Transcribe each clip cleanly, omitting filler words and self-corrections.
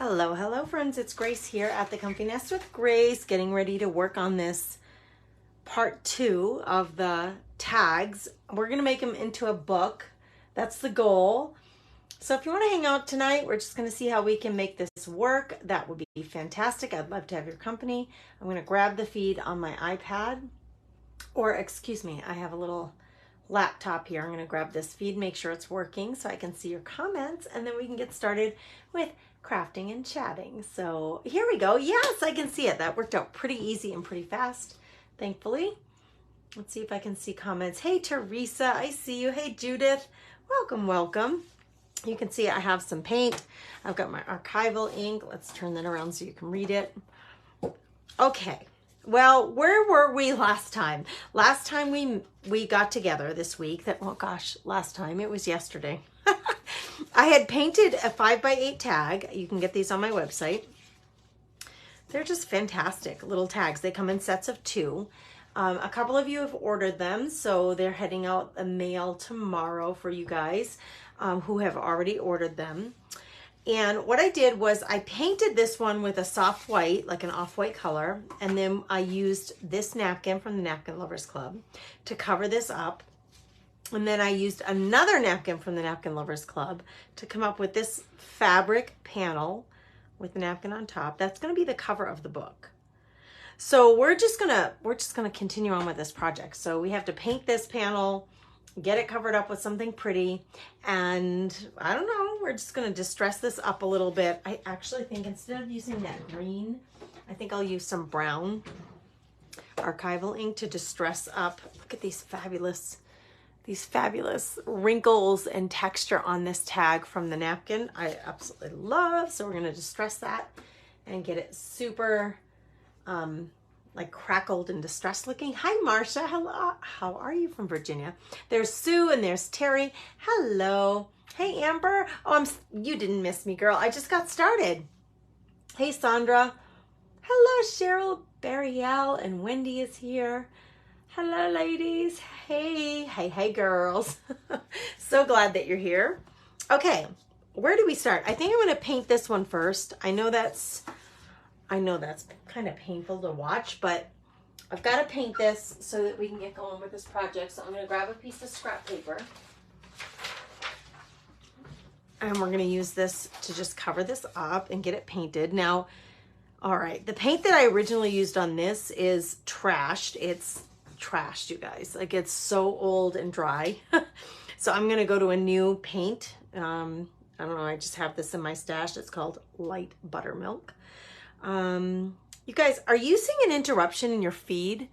Hello, hello friends, it's Grace here at the Comfy Nest with Grace, getting ready to work on this part 2 of the tags. We're going to make them into a book. That's the goal. So if you want to hang out tonight, we're just going to see how we can make this work. That would be fantastic. I'd love to have your company. I'm going to grab the feed on my iPad, or excuse me, I have a little laptop here. I'm going to grab this feed, make sure it's working so I can see your comments, and then we can get started with crafting and chatting. So here we go. Yes, I can see it. That worked out pretty easy and pretty fast, thankfully. Let's see if I can see comments. Hey, Teresa, I see you. Hey, Judith, welcome, welcome. You can see I have some paint. I've got my archival ink. Let's turn that around so you can read it. Okay. Well, where were we last time? Last time we got together this week, oh gosh, last time, it was yesterday. I had painted a 5x8 tag. You can get these on my website. They're just fantastic little tags. They come in sets of 2. A couple of you have ordered them, so they're heading out the mail tomorrow for you guys who have already ordered them. And what I did was I painted this one with a soft white, like an off-white color, and then I used this napkin from the Napkin Lovers Club to cover this up. And then I used another napkin from the Napkin Lovers Club to come up with this fabric panel with the napkin on top. That's going to be the cover of the book. So we're just gonna continue on with this project. So we have to paint this panel, get it covered up with something pretty, and I don't know, we're just gonna distress this up a little bit. I actually think instead of using that green, I think I'll use some brown archival ink to distress up. Look at these fabulous wrinkles and texture on this tag from the napkin. I absolutely love. So we're gonna distress that and get it super like crackled and distressed looking. Hi, Marcia. Hello. How are you from Virginia? There's Sue and there's Terry. Hello. Hey, Amber. Oh, you didn't miss me, girl. I just got started. Hey, Sandra. Hello, Cheryl. Barrielle and Wendy is here. Hello, ladies. Hey, hey, girls. So glad that you're here. Okay, where do we start? I think I'm going to paint this one first. I know that's kind of painful to watch, but I've got to paint this so that we can get going with this project. So I'm going to grab a piece of scrap paper, and we're going to use this to just cover this up and get it painted. Now, all right, the paint that I originally used on this is trashed. It's trashed, you guys. Like, it's so old and dry. So I'm going to go to a new paint. I don't know. I just have this in my stash. It's called Light Buttermilk. You guys, are you seeing an interruption in your feed?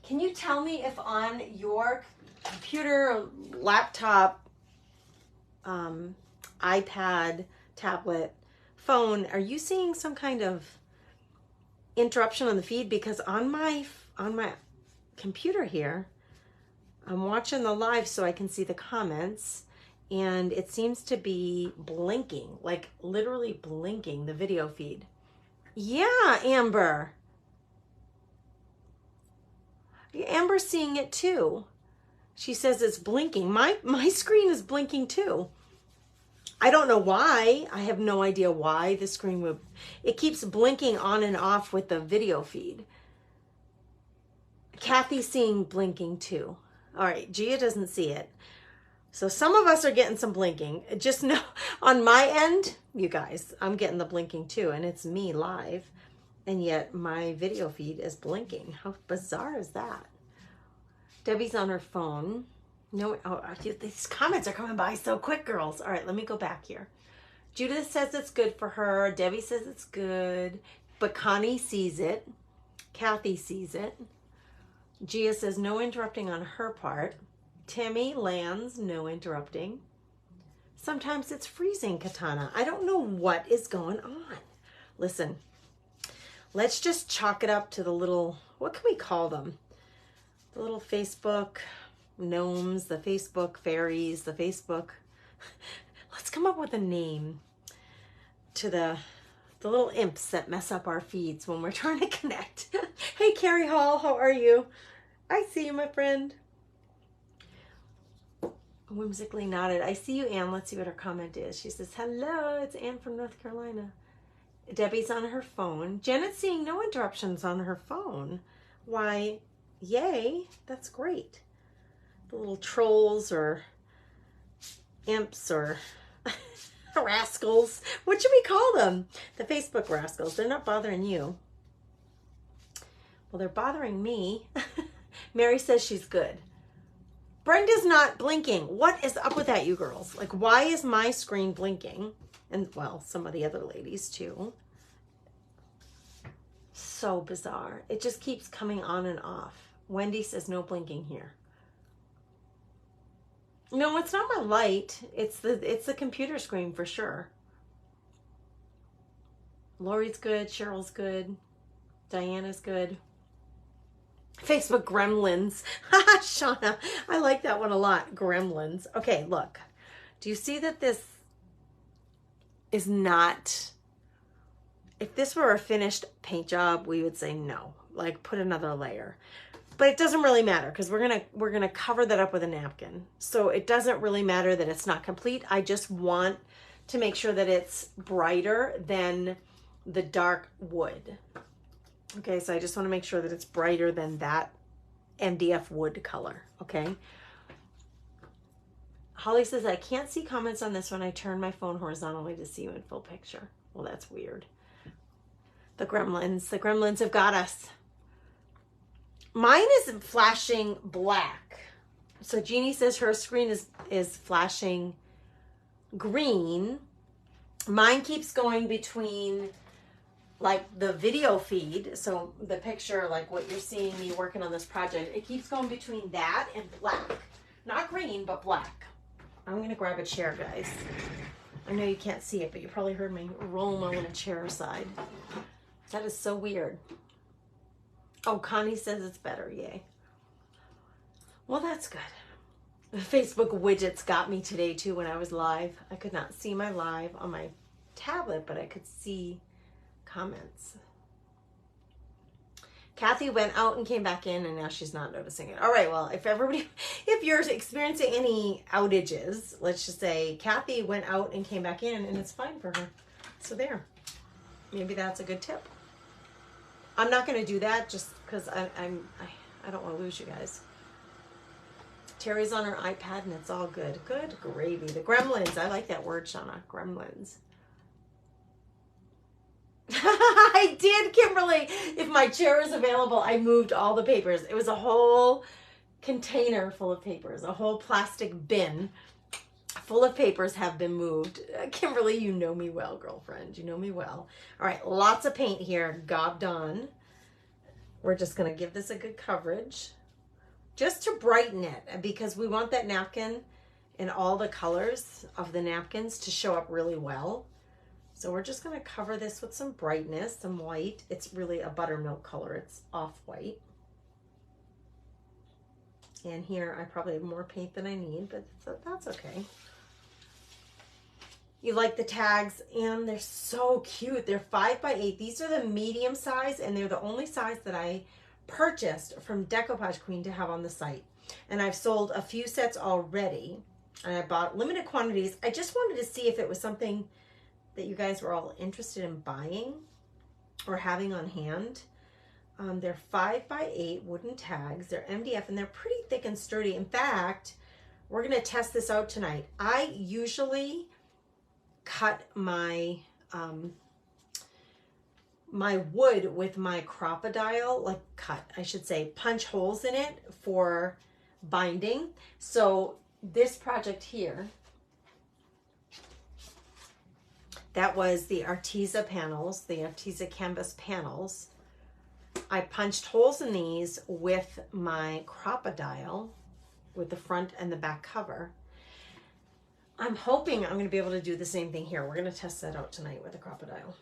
Can you tell me if on your computer, laptop, iPad, tablet, phone, are you seeing some kind of interruption on the feed? Because on my computer here, I'm watching the live so I can see the comments, and it seems to be blinking, like literally blinking, the video feed. Yeah, Amber. Amber's seeing it too. She says it's blinking. My screen is blinking too. I don't know why. I have no idea why the screen would. It keeps blinking on and off with the video feed. Kathy's seeing blinking too. All right, Gia doesn't see it. So some of us are getting some blinking. Just know on my end, you guys, I'm getting the blinking too, and it's me live, and yet my video feed is blinking. How bizarre is that? Debbie's on her phone. No, oh, these comments are coming by so quick, girls. All right, let me go back here. Judith says it's good for her. Debbie says it's good, but Connie sees it. Kathy sees it. Gia says no interrupting on her part. Timmy lands, no interrupting. Sometimes it's freezing, Katana. I don't know what is going on. Listen, let's just chalk it up to the little, what can we call them? The little Facebook gnomes, the Facebook fairies, the Facebook. Let's come up with a name to the little imps that mess up our feeds when we're trying to connect. Hey, Carrie Hall, how are you? I see you, my friend. Whimsically nodded. I see you, Anne. Let's see what her comment is. She says, hello, it's Anne from North Carolina. Debbie's on her phone. Janet's seeing no interruptions on her phone. Why, yay, that's great. The little trolls or imps or rascals. What should we call them? The Facebook rascals. They're not bothering you. Well, they're bothering me. Mary says she's good. Brenda's not blinking. What is up with that, you girls? Like, why is my screen blinking? And, well, some of the other ladies, too. So bizarre. It just keeps coming on and off. Wendy says no blinking here. No, it's not my light. It's the computer screen for sure. Lori's good. Cheryl's good. Diana's good. Facebook gremlins. Shauna, I like that one a lot. Gremlins. Okay, look. Do you see that this is not... If this were a finished paint job, we would say no. Like, put another layer. But it doesn't really matter because we're gonna cover that up with a napkin. So it doesn't really matter that it's not complete. I just want to make sure that it's brighter than the dark wood. Okay, so I just want to make sure that it's brighter than that MDF wood color, okay? Holly says, I can't see comments on this when I turn my phone horizontally to see you in full picture. Well, that's weird. The gremlins have got us. Mine is flashing black. So Jeannie says her screen is flashing green. Mine keeps going between like the video feed, so the picture, like what you're seeing me working on this project, it keeps going between that and black. Not green, but black. I'm gonna grab a chair, guys. I know you can't see it, but you probably heard me roll my little chair aside. That is so weird. Oh, Connie says it's better, yay. Well, that's good. The Facebook widgets got me today too when I was live. I could not see my live on my tablet, but I could see comments. Kathy went out and came back in, and now she's not noticing it. All right, well, if you're experiencing any outages, let's just say Kathy went out and came back in, and it's fine for her. So there. Maybe that's a good tip. I'm not going to do that just because I don't want to lose you guys. Terry's on her iPad, and it's all good. Good gravy. The gremlins. I like that word, Shauna. Gremlins. I did, Kimberly. If my chair is available, I moved all the papers. It was a whole container full of papers, a whole plastic bin full of papers have been moved. Kimberly, you know me well, girlfriend. You know me well. All right, lots of paint here, gobbed on. We're just going to give this a good coverage just to brighten it because we want that napkin and all the colors of the napkins to show up really well. So we're just going to cover this with some brightness, some white. It's really a buttermilk color. It's off-white. And here I probably have more paint than I need, but that's okay. You like the tags, and they're so cute. They're 5x8. These are the medium size, and they're the only size that I purchased from Decoupage Queen to have on the site. And I've sold a few sets already, and I bought limited quantities. I just wanted to see if it was something that you guys were all interested in buying or having on hand. They're 5x8 wooden tags. They're MDF, and they're pretty thick and sturdy. In fact, we're going to test this out tonight. I usually cut my my wood with my Crop-A-Dile, punch holes in it for binding. So this project here, that was the Arteza panels, the Arteza canvas panels. I punched holes in these with my Crop-A-Dile with the front and the back cover. I'm hoping I'm going to be able to do the same thing here. We're going to test that out tonight with the Crop-A-Dile.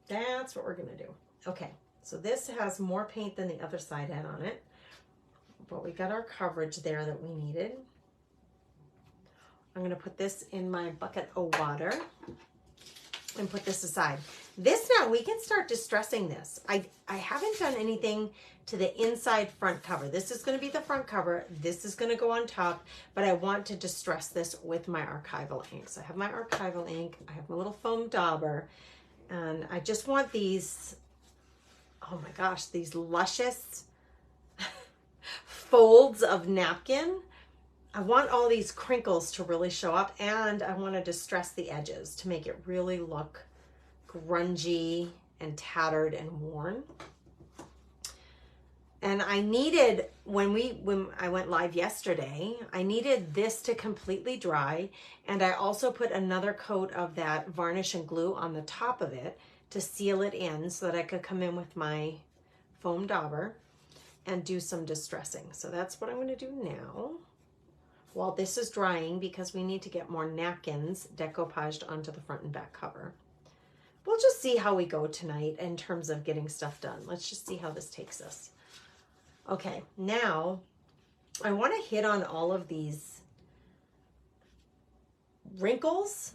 That's what we're going to do. Okay, so this has more paint than the other side had on it, but we got our coverage there that we needed. I'm going to put this in my bucket of water. and put this aside. This now, we can start distressing this. I haven't done anything to the inside front cover. This is going to be the front cover. This is going to go on top, but I want to distress this with my archival ink. So I have my archival ink. I have my little foam dauber, and I just want these, oh my gosh, these luscious folds of napkin. I want all these crinkles to really show up, and I want to distress the edges to make it really look grungy and tattered and worn. And I needed, when I went live yesterday, I needed this to completely dry, and I also put another coat of that varnish and glue on the top of it to seal it in so that I could come in with my foam dauber and do some distressing. So that's what I'm going to do now while this is drying, because we need to get more napkins decoupaged onto the front and back cover. We'll just see how we go tonight in terms of getting stuff done. Let's just see how this takes us. Okay, now I want to hit on all of these wrinkles,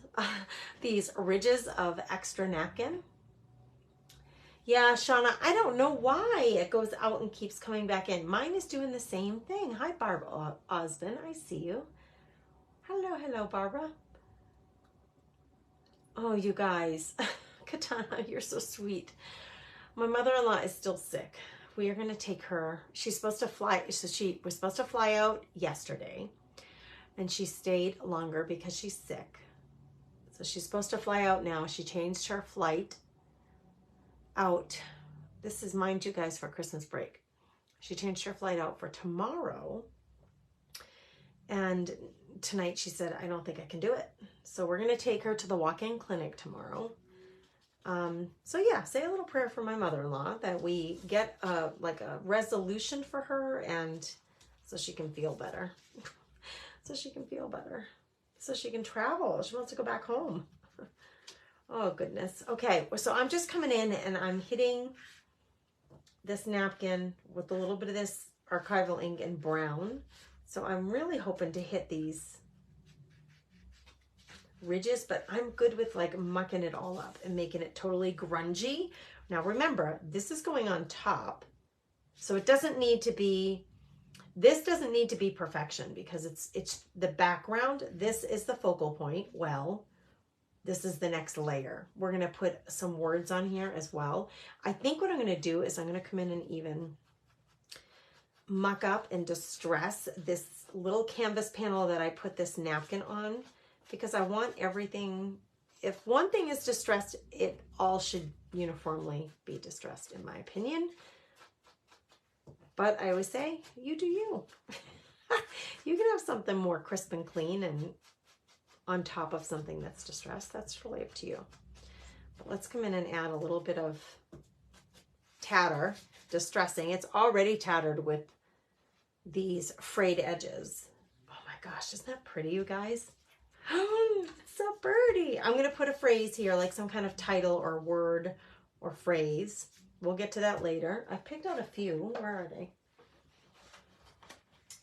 these ridges of extra napkin. Yeah, Shauna, I don't know why it goes out and keeps coming back in. Mine is doing the same thing. Hi, Barbara Osmond. I see you. Hello, Barbara. Oh, you guys. Katana, you're so sweet. My mother-in-law is still sick. We are going to take her. She's supposed to fly. So she was supposed to fly out yesterday, and she stayed longer because she's sick. So she's supposed to fly out now. She changed her flight out. This is, mind you guys, for Christmas break. She changed her flight out for tomorrow. And tonight she said, I don't think I can do it. So we're going to take her to the walk-in clinic tomorrow. So yeah, say a little prayer for my mother-in-law that we get like a resolution for her, and so she can feel better. So she can feel better. So she can travel. She wants to go back home. Oh, goodness. Okay, so I'm just coming in and I'm hitting this napkin with a little bit of this archival ink in brown. So I'm really hoping to hit these ridges, but I'm good with like mucking it all up and making it totally grungy. Now remember, this is going on top, so it doesn't need to be, this doesn't need to be perfection because it's the background. This is the focal point. Well, this is the next layer. We're going to put some words on here as well. I think what I'm going to do is I'm going to come in and even muck up and distress this little canvas panel that I put this napkin on, because I want everything, if one thing is distressed, it all should uniformly be distressed, in my opinion. But I always say, you do you. You can have something more crisp and clean and on top of something that's distressed. That's really up to you. But let's come in and add a little bit of tatter, distressing. It's already tattered with these frayed edges. Oh my gosh, isn't that pretty, you guys? It's so pretty. I'm going to put a phrase here, like some kind of title or word or phrase. We'll get to that later. I picked out a few. Where are they?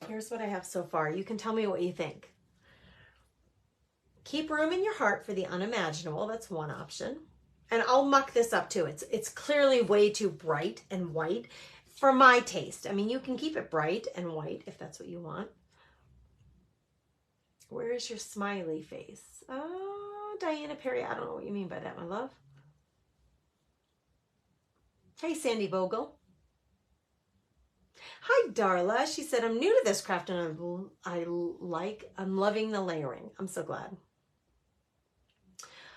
Here's what I have so far. You can tell me what you think. Keep room in your heart for the unimaginable. That's one option. And I'll muck this up too. It's clearly way too bright and white for my taste. I mean, you can keep it bright and white if that's what you want. Where is your smiley face? Oh, Diana Perry. I don't know what you mean by that, my love. Hey, Sandy Vogel. Hi, Darla. She said, I'm new to this craft and I'm loving the layering. I'm so glad.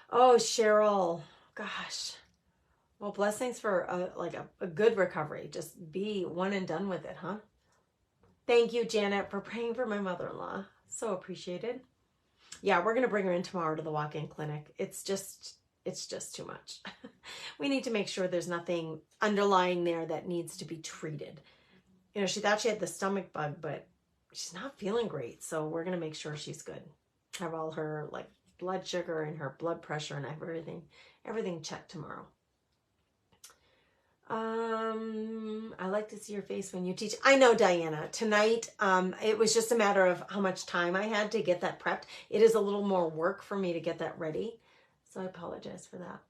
Oh, Cheryl. Gosh. Well, blessings for a good recovery. Just be one and done with it, huh? Thank you, Janet, for praying for my mother-in-law. So appreciated. Yeah, we're going to bring her in tomorrow to the walk-in clinic. It's just too much. We need to make sure there's nothing underlying there that needs to be treated. You know, she thought she had the stomach bug, but she's not feeling great. So we're going to make sure she's good. Have all her like blood sugar and her blood pressure and everything checked tomorrow. I like to see your face when you teach. I know, Diana. Tonight, it was just a matter of how much time I had to get that prepped. It is a little more work for me to get that ready. So I apologize for that.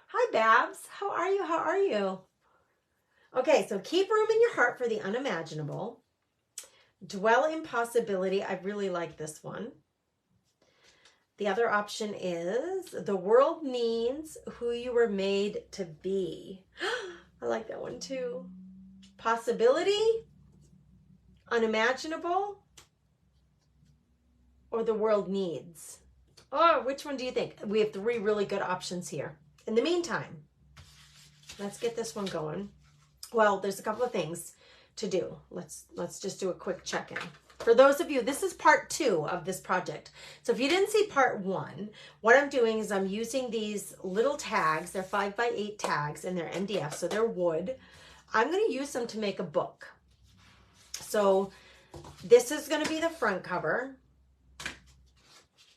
Hi, Babs. How are you? How are you? Okay, so keep room in your heart for the unimaginable. Dwell in possibility. I really like this one. The other option is the world needs who you were made to be. I like that one too. Possibility, unimaginable, or the world needs. Oh, which one do you think? We have 3 really good options here. In the meantime, let's get this one going. Well, there's a couple of things to do. Let's just do a quick check-in. For those of you, this is part 2 of this project. So if you didn't see part 1, what I'm doing is I'm using these little tags. They're 5x8 tags and they're MDF, so they're wood. I'm going to use them to make a book. So this is going to be the front cover.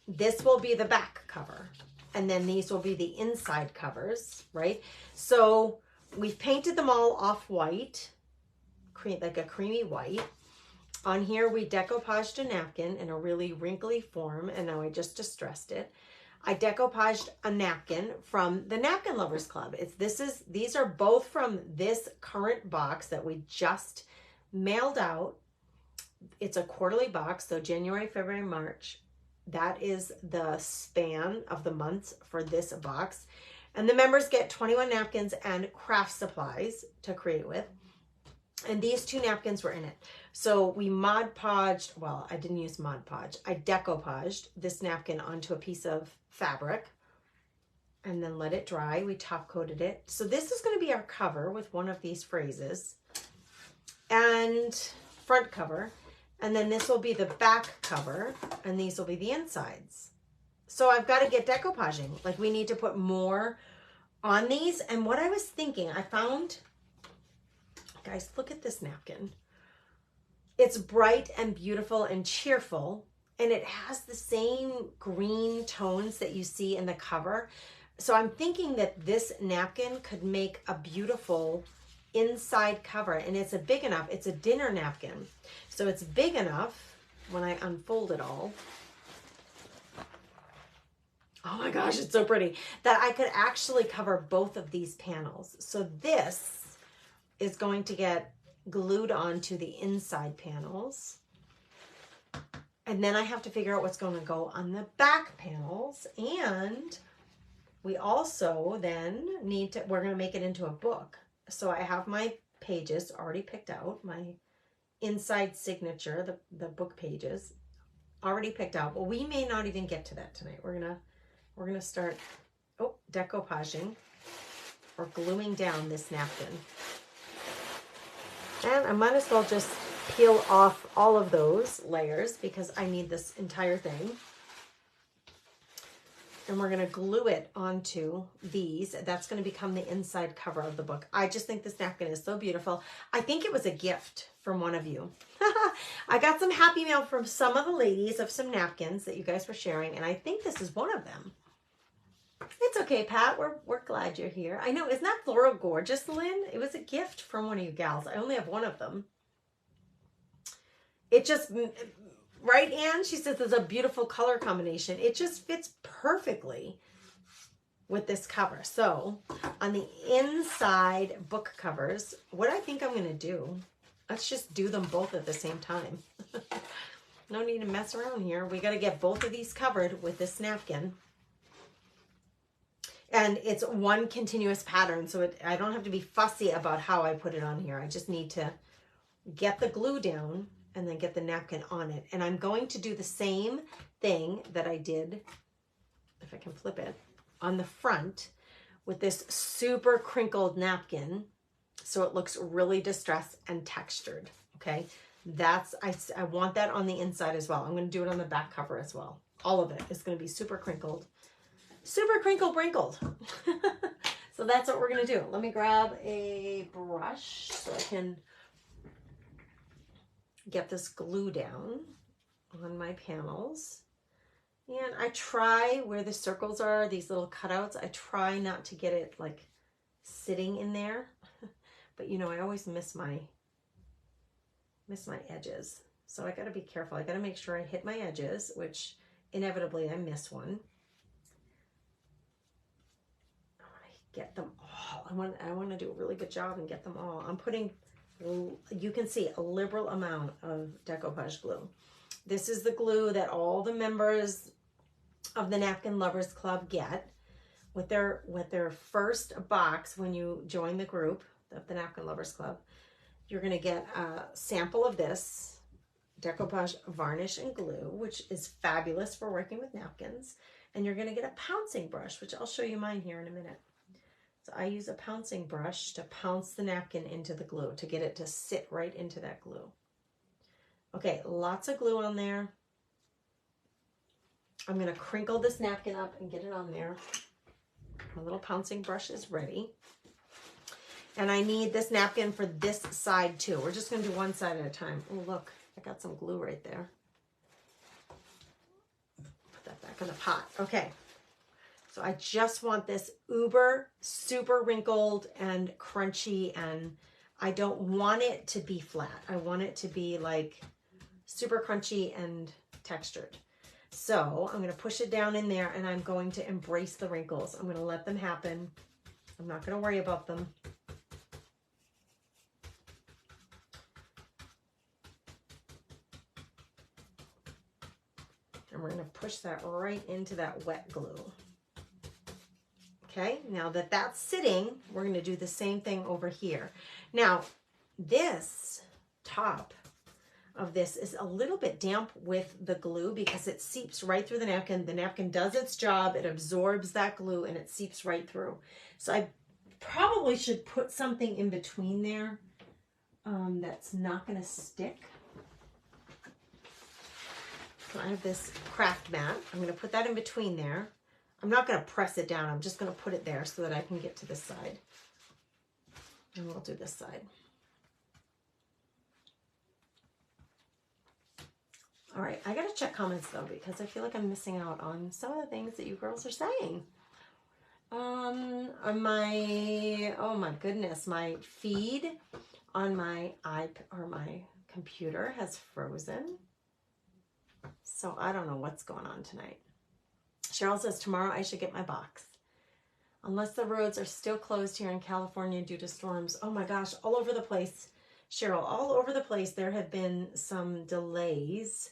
This will be the back cover. And then these will be the inside covers, right? So we've painted them all off-white, like a creamy white. On here, we decoupaged a napkin in a really wrinkly form, and now I just distressed it. I decoupaged a napkin from the Napkin Lovers Club. These are both from this current box that we just mailed out. It's a quarterly box, so January, February, March. That is the span of the months for this box. And the members get 21 napkins and craft supplies to create with. And these 2 napkins were in it. So we Mod Podged, well, I didn't use Mod Podge. I decoupaged this napkin onto a piece of fabric and then let it dry. We top coated it. So this is going to be our cover with one of these phrases and front cover. And then this will be the back cover and these will be the insides. So I've got to get decoupaging. Like we need to put more on these. And what I was thinking, I found, guys, look at this napkin. It's bright and beautiful and cheerful, and it has the same green tones that you see in the cover. So I'm thinking that this napkin could make a beautiful inside cover, and it's it's a dinner napkin. So it's big enough when I unfold it all. Oh my gosh, it's so pretty, that I could actually cover both of these panels. So this is going to get glued onto the inside panels. And then I have to figure out what's going to go on the back panels. And we also then we're going to make it into a book. So I have my pages already picked out, my inside signature, the book pages already picked out. Well, we may not even get to that tonight. We're going to start decoupaging or gluing down this napkin. And I might as well just peel off all of those layers because I need this entire thing. And we're going to glue it onto these. That's going to become the inside cover of the book. I just think this napkin is so beautiful. I think it was a gift from one of you. I got some happy mail from some of the ladies of some napkins that you guys were sharing, and I think this is one of them. It's okay, Pat. We're glad you're here. I know, isn't that floral gorgeous, Lynn? It was a gift from one of you gals. I only have one of them. It just, right, Anne? She says there's a beautiful color combination. It just fits perfectly with this cover. So on the inside book covers, what I think I'm going to do, let's just do them both at the same time. No need to mess around here. We got to get both of these covered with this napkin. And it's one continuous pattern, so I don't have to be fussy about how I put it on here. I just need to get the glue down and then get the napkin on it. And I'm going to do the same thing that I did, if I can flip it, on the front with this super crinkled napkin, so it looks really distressed and textured, okay? I want that on the inside as well. I'm going to do it on the back cover as well. All of it is going to be super crinkled. Super crinkled. So that's what we're going to do. Let me grab a brush so I can get this glue down on my panels. And I try where the circles are, these little cutouts, I try not to get it like sitting in there. But you know, I always miss my edges. So I got to be careful. I got to make sure I hit my edges, which inevitably I miss one. get them all. I want to do a really good job and get them all. I'm putting, you can see, a liberal amount of decoupage glue. This is the glue that all the members of the Napkin Lovers Club get with their first box when you join the group of the Napkin Lovers Club. You're going to get a sample of this decoupage varnish and glue, which is fabulous for working with napkins. And you're going to get a pouncing brush, which I'll show you mine here in a minute. So I use a pouncing brush to pounce the napkin into the glue, to get it to sit right into that glue. Okay, lots of glue on there. I'm going to crinkle this napkin up and get it on there. My little pouncing brush is ready. And I need this napkin for this side too. We're just going to do one side at a time. Oh, look, I got some glue right there. Put that back in the pot. Okay. So I just want this uber, super wrinkled and crunchy, and I don't want it to be flat. I want it to be like super crunchy and textured. So I'm going to push it down in there, and I'm going to embrace the wrinkles. I'm going to let them happen. I'm not going to worry about them. And we're going to push that right into that wet glue. Okay, now that that's sitting, we're going to do the same thing over here. Now, this top of this is a little bit damp with the glue because it seeps right through the napkin. The napkin does its job. It absorbs that glue and it seeps right through. So I probably should put something in between there that's not going to stick. So I have this craft mat. I'm going to put that in between there. I'm not going to press it down. I'm just going to put it there so that I can get to this side. And we'll do this side. All right, I got to check comments though, because I feel like I'm missing out on some of the things that you girls are saying. On my, oh my goodness, my feed on my my computer has frozen. So I don't know what's going on tonight. Cheryl says, tomorrow I should get my box. Unless the roads are still closed here in California due to storms. Oh my gosh, all over the place. Cheryl, all over the place there have been some delays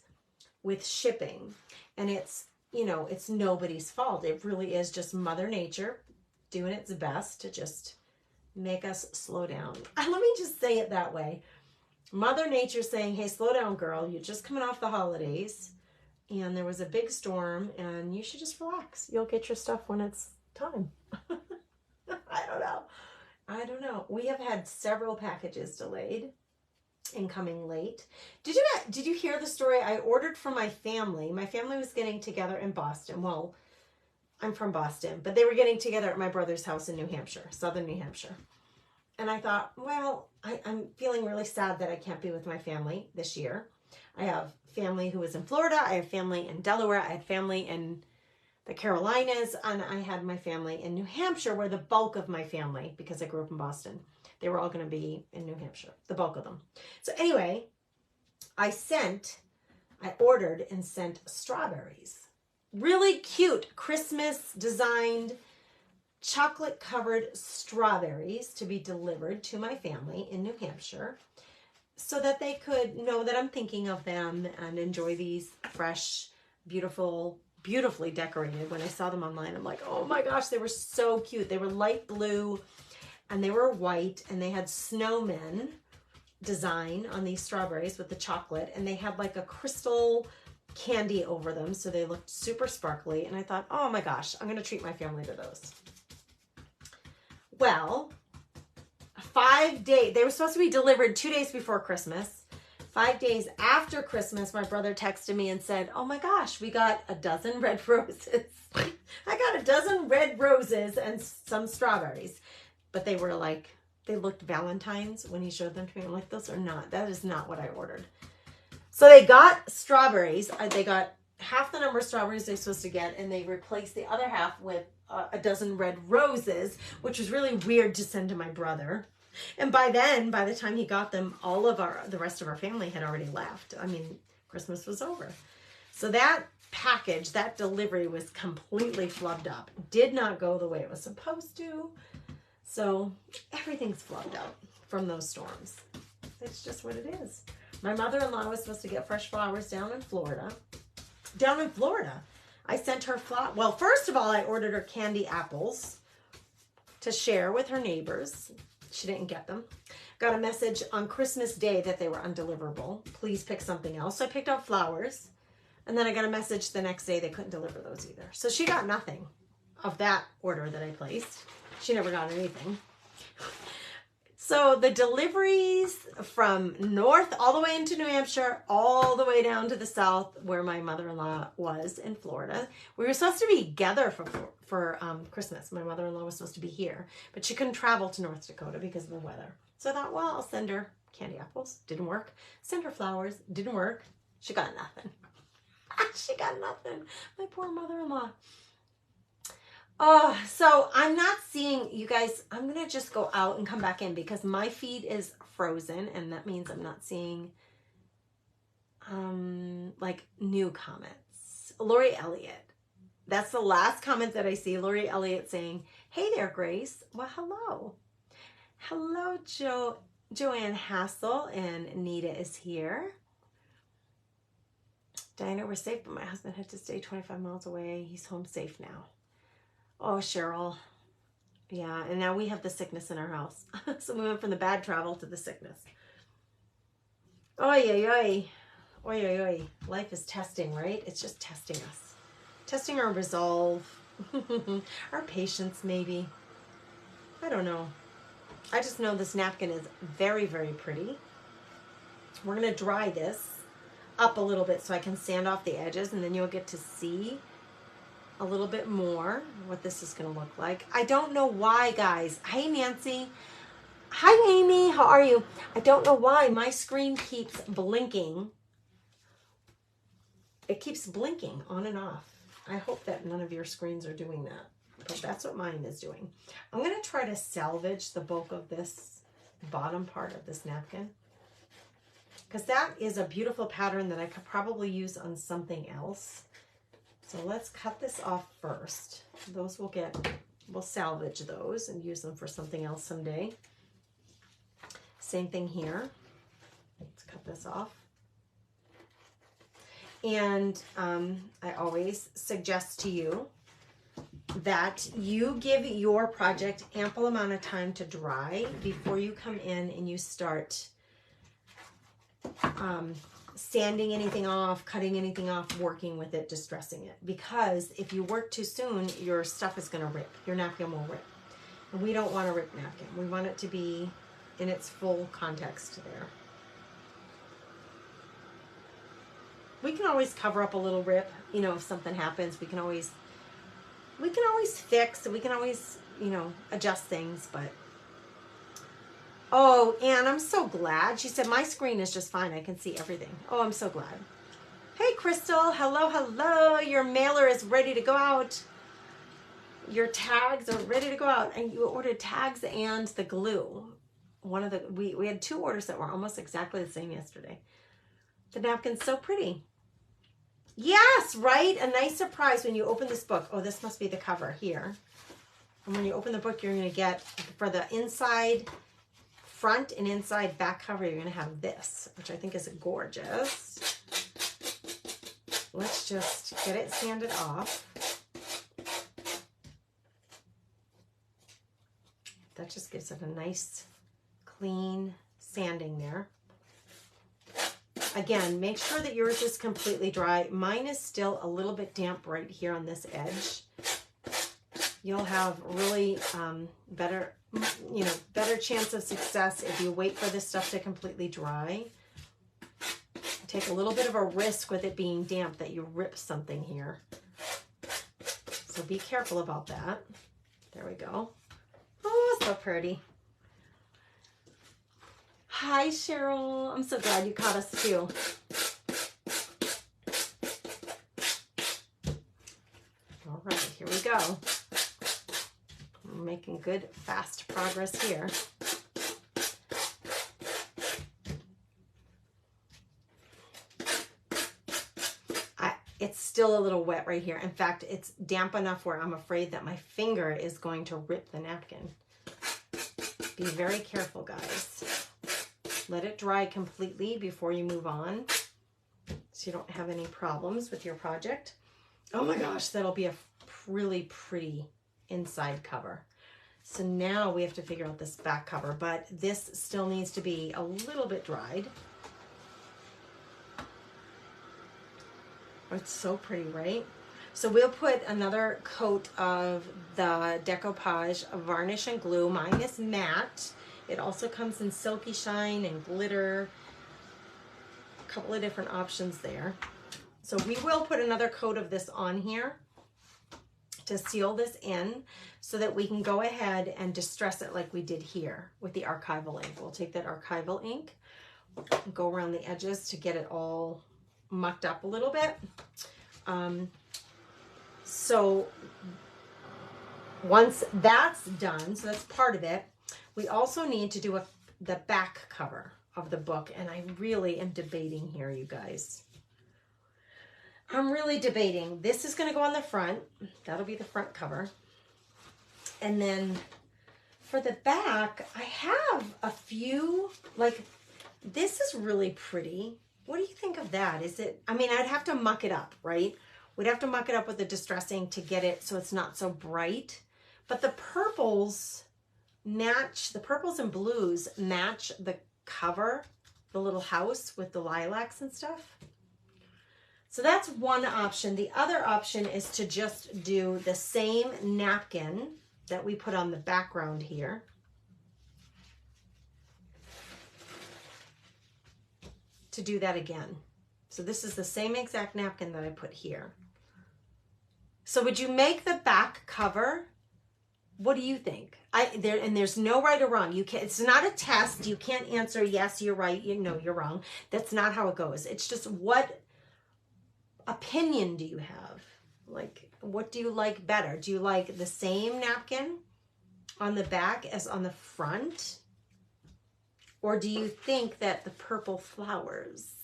with shipping. And it's, you know, it's nobody's fault. It really is just Mother Nature doing its best to just make us slow down. Let me just say it that way. Mother Nature saying, hey, slow down, girl. You're just coming off the holidays. And there was a big storm, and you should just relax. You'll get your stuff when it's time. I don't know. I don't know. We have had several packages delayed and coming late. Did you hear the story? I ordered for my family. My family was getting together in Boston. Well, I'm from Boston, but they were getting together at my brother's house in New Hampshire, southern New Hampshire. And I thought, well, I'm feeling really sad that I can't be with my family this year. I have family who is in Florida. I have family in Delaware. I had family in the Carolinas. And I had my family in New Hampshire, where the bulk of my family, because I grew up in Boston, they were all going to be in New Hampshire, the bulk of them. So anyway, I ordered and sent strawberries. Really cute Christmas designed chocolate covered strawberries to be delivered to my family in New Hampshire, so that they could know that I'm thinking of them and enjoy these fresh, beautiful, beautifully decorated. When I saw them online, I'm like, oh my gosh, they were so cute. They were light blue and they were white, and they had snowmen design on these strawberries with the chocolate, and they had like a crystal candy over them, so they looked super sparkly. And I thought, oh my gosh, I'm going to treat my family to those. Well, 5 days, they were supposed to be delivered 2 days before Christmas. 5 days after Christmas, my brother texted me and said, oh my gosh, we got a dozen red roses. I got a dozen red roses and some strawberries. But they were like, they looked Valentine's when he showed them to me. I'm like, that is not what I ordered. So they got strawberries. They got half the number of strawberries they're supposed to get, and they replaced the other half with a dozen red roses, which was really weird to send to my brother. And by the time he got them, the rest of our family had already left. I mean, Christmas was over. So that package, that delivery was completely flubbed up. Did not go the way it was supposed to. So everything's flubbed up from those storms. It's just what it is. My mother-in-law was supposed to get fresh flowers down in Florida. I sent her well, first of all, I ordered her candy apples to share with her neighbors. She didn't get them. Got a message on Christmas Day that they were undeliverable. Please pick something else. So I picked out flowers. And then I got a message the next day they couldn't deliver those either. So she got nothing of that order that I placed. She never got anything. So the deliveries from north all the way into New Hampshire, all the way down to the south where my mother-in-law was in Florida. We were supposed to be together for Christmas. My mother-in-law was supposed to be here, but she couldn't travel to North Dakota because of the weather. So I thought, well, I'll send her candy apples. Didn't work. Send her flowers. Didn't work. She got nothing. She got nothing. My poor mother-in-law. Oh, so I'm not seeing, you guys, I'm going to just go out and come back in because my feed is frozen, and that means I'm not seeing like new comments. Lori Elliott. That's the last comment that I see. Lori Elliott saying, hey there, Grace. Well, hello. Hello, Joanne Hassel, and Anita is here. Diana, we're safe, but my husband had to stay 25 miles away. He's home safe now. Oh, Cheryl. Yeah, and now we have the sickness in our house. So we went from the bad travel to the sickness. Oy, oy, oy. Oy, oy, oy. Life is testing, right? It's just testing us. Testing our resolve. Our patience, maybe. I don't know. I just know this napkin is very, very pretty. We're going to dry this up a little bit so I can sand off the edges, and then you'll get to see a little bit more what this is going to look like. I don't know why, guys. Hey, Nancy. Hi, Amy. How are you? I don't know why my screen keeps blinking. It keeps blinking on and off. I hope that none of your screens are doing that, but that's what mine is doing. I'm going to try to salvage the bulk of this bottom part of this napkin, because that is a beautiful pattern that I could probably use on something else. So let's cut this off first. Those we'll salvage those and use them for something else someday. Same thing here. Let's cut this off. And I always suggest to you that you give your project ample amount of time to dry before you come in and you start sanding anything off, cutting anything off, working with it, distressing it. Because if you work too soon, your stuff is going to rip. Your napkin will rip. And we don't want a ripped napkin. We want it to be in its full context there. We can always cover up a little rip. You know, if something happens, we can always fix, we can always, you know, adjust things, but oh, Anne, I'm so glad. She said, my screen is just fine. I can see everything. Oh, I'm so glad. Hey, Crystal. Hello, hello. Your mailer is ready to go out. Your tags are ready to go out. And you ordered tags and the glue. We had two orders that were almost exactly the same yesterday. The napkin's so pretty. Yes, right? A nice surprise when you open this book. Oh, this must be the cover here. And when you open the book, you're going to get, for the inside front and inside back cover, you're going to have this, which I think is gorgeous. Let's just get it sanded off. That just gives it a nice, clean sanding there. Again, make sure that yours is completely dry. Mine is still a little bit damp right here on this edge. You'll have really better chance of success if you wait for this stuff to completely dry. Take a little bit of a risk with it being damp that you rip something here. So be careful about that. There we go. Oh, so pretty. Hi, Cheryl. I'm so glad you caught us too. All right, here we go. We're making good, fast progress here. It's still a little wet right here. In fact, it's damp enough where I'm afraid that my finger is going to rip the napkin. Be very careful, guys. Let it dry completely before you move on, so you don't have any problems with your project. Oh my gosh, that'll be a really pretty inside cover. So now we have to figure out this back cover, but this still needs to be a little bit dried. Oh, it's so pretty, right? So we'll put another coat of the decoupage varnish and glue. Mine is matte. It also comes in silky shine and glitter. A couple of different options there. So we will put another coat of this on here to seal this in so that we can go ahead and distress it like we did here with the archival ink. We'll take that archival ink, go around the edges to get it all mucked up a little bit. So once that's done, so that's part of it, we also need to do the back cover of the book. And I really am debating here, you guys. I'm really debating. This is going to go on the front. That'll be the front cover. And then for the back, I have a few, like, this is really pretty. What do you think of that? Is it, I mean, I'd have to muck it up, right? We'd have to muck it up with the distressing to get it so it's not so bright. But the purples match, the purples and blues match the cover, the little house with the lilacs and stuff. So that's one option. The other option is to just do the same napkin that we put on the background here. To do that again. So this is the same exact napkin that I put here. So would you make the back cover? What do you think? There's no right or wrong. You can't, it's not a test. You can't answer yes, you're right, you're wrong. That's not how it goes. It's just, what opinion do you have? Like, what do you like better? Do you like the same napkin on the back as on the front? Or do you think that the purple flowers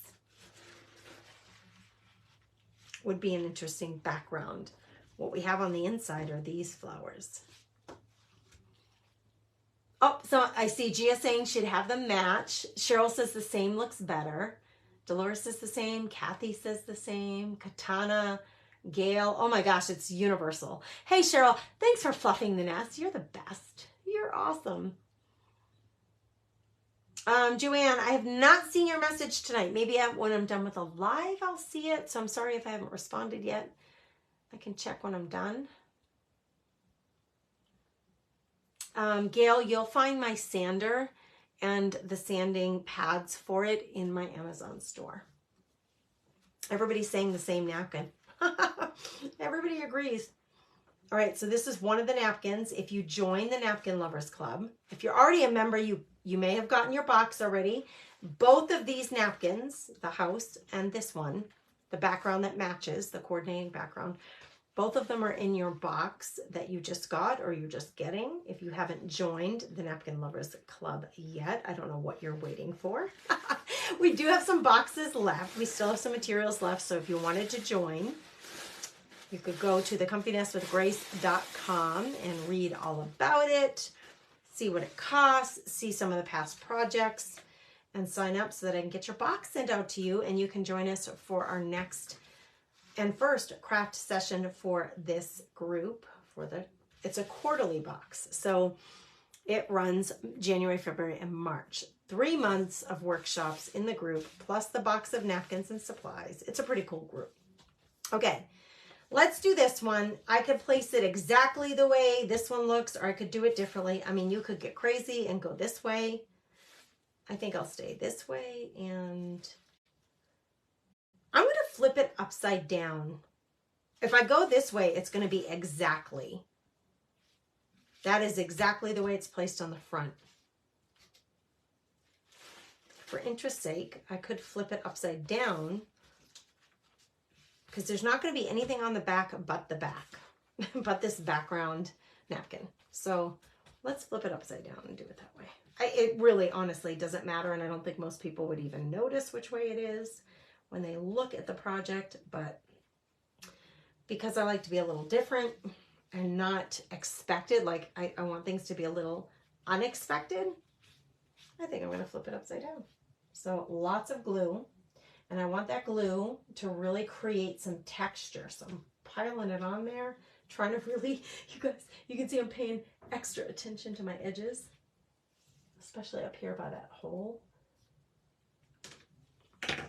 would be an interesting background? What we have on the inside are these flowers. Oh, so I see Gia saying she'd have them match. Cheryl says the same looks better. Dolores says the same. Kathy says the same. Katana, Gail. Oh my gosh, it's universal. Hey, Cheryl, thanks for fluffing the nest. You're the best. You're awesome. Joanne, I have not seen your message tonight. Maybe when I'm done with a live, I'll see it. So I'm sorry if I haven't responded yet. I can check when I'm done. Gail, you'll find my sander and the sanding pads for it in my Amazon store. Everybody's saying the same napkin. Everybody agrees. All right, so this is one of the napkins. If you join the Napkin Lovers Club, if you're already a member, you may have gotten your box already. Both of these napkins, the house and this one, the background that matches, the coordinating background, both of them are in your box that you just got or you're just getting. If you haven't joined the Napkin Lovers Club yet, I don't know what you're waiting for. We do have some boxes left. We still have some materials left, so if you wanted to join, you could go to thecomfynestwithgrace.com and read all about it, see what it costs, see some of the past projects, and sign up so that I can get your box sent out to you and you can join us for our next and first craft session for this group. It's a quarterly box. So it runs January, February, and March. 3 months of workshops in the group, plus the box of napkins and supplies. It's a pretty cool group. Okay. Let's do this one. I could place it exactly the way this one looks, or I could do it differently. I mean, you could get crazy and go this way. I think I'll stay this way, and I'm going to flip it upside down. If I go this way, it's going to be exactly. That is exactly the way it's placed on the front. For interest's sake, I could flip it upside down, because there's not going to be anything on the back but the back, but this background napkin. So let's flip it upside down and do it that way. It really honestly doesn't matter, and I don't think most people would even notice which way it is when they look at the project, but because I like to be a little different and not expected. Like I want things to be a little unexpected. I think I'm going to flip it upside down. So lots of glue. And I want that glue to really create some texture. So I'm piling it on there, trying to really, you guys, you can see I'm paying extra attention to my edges, especially up here by that hole.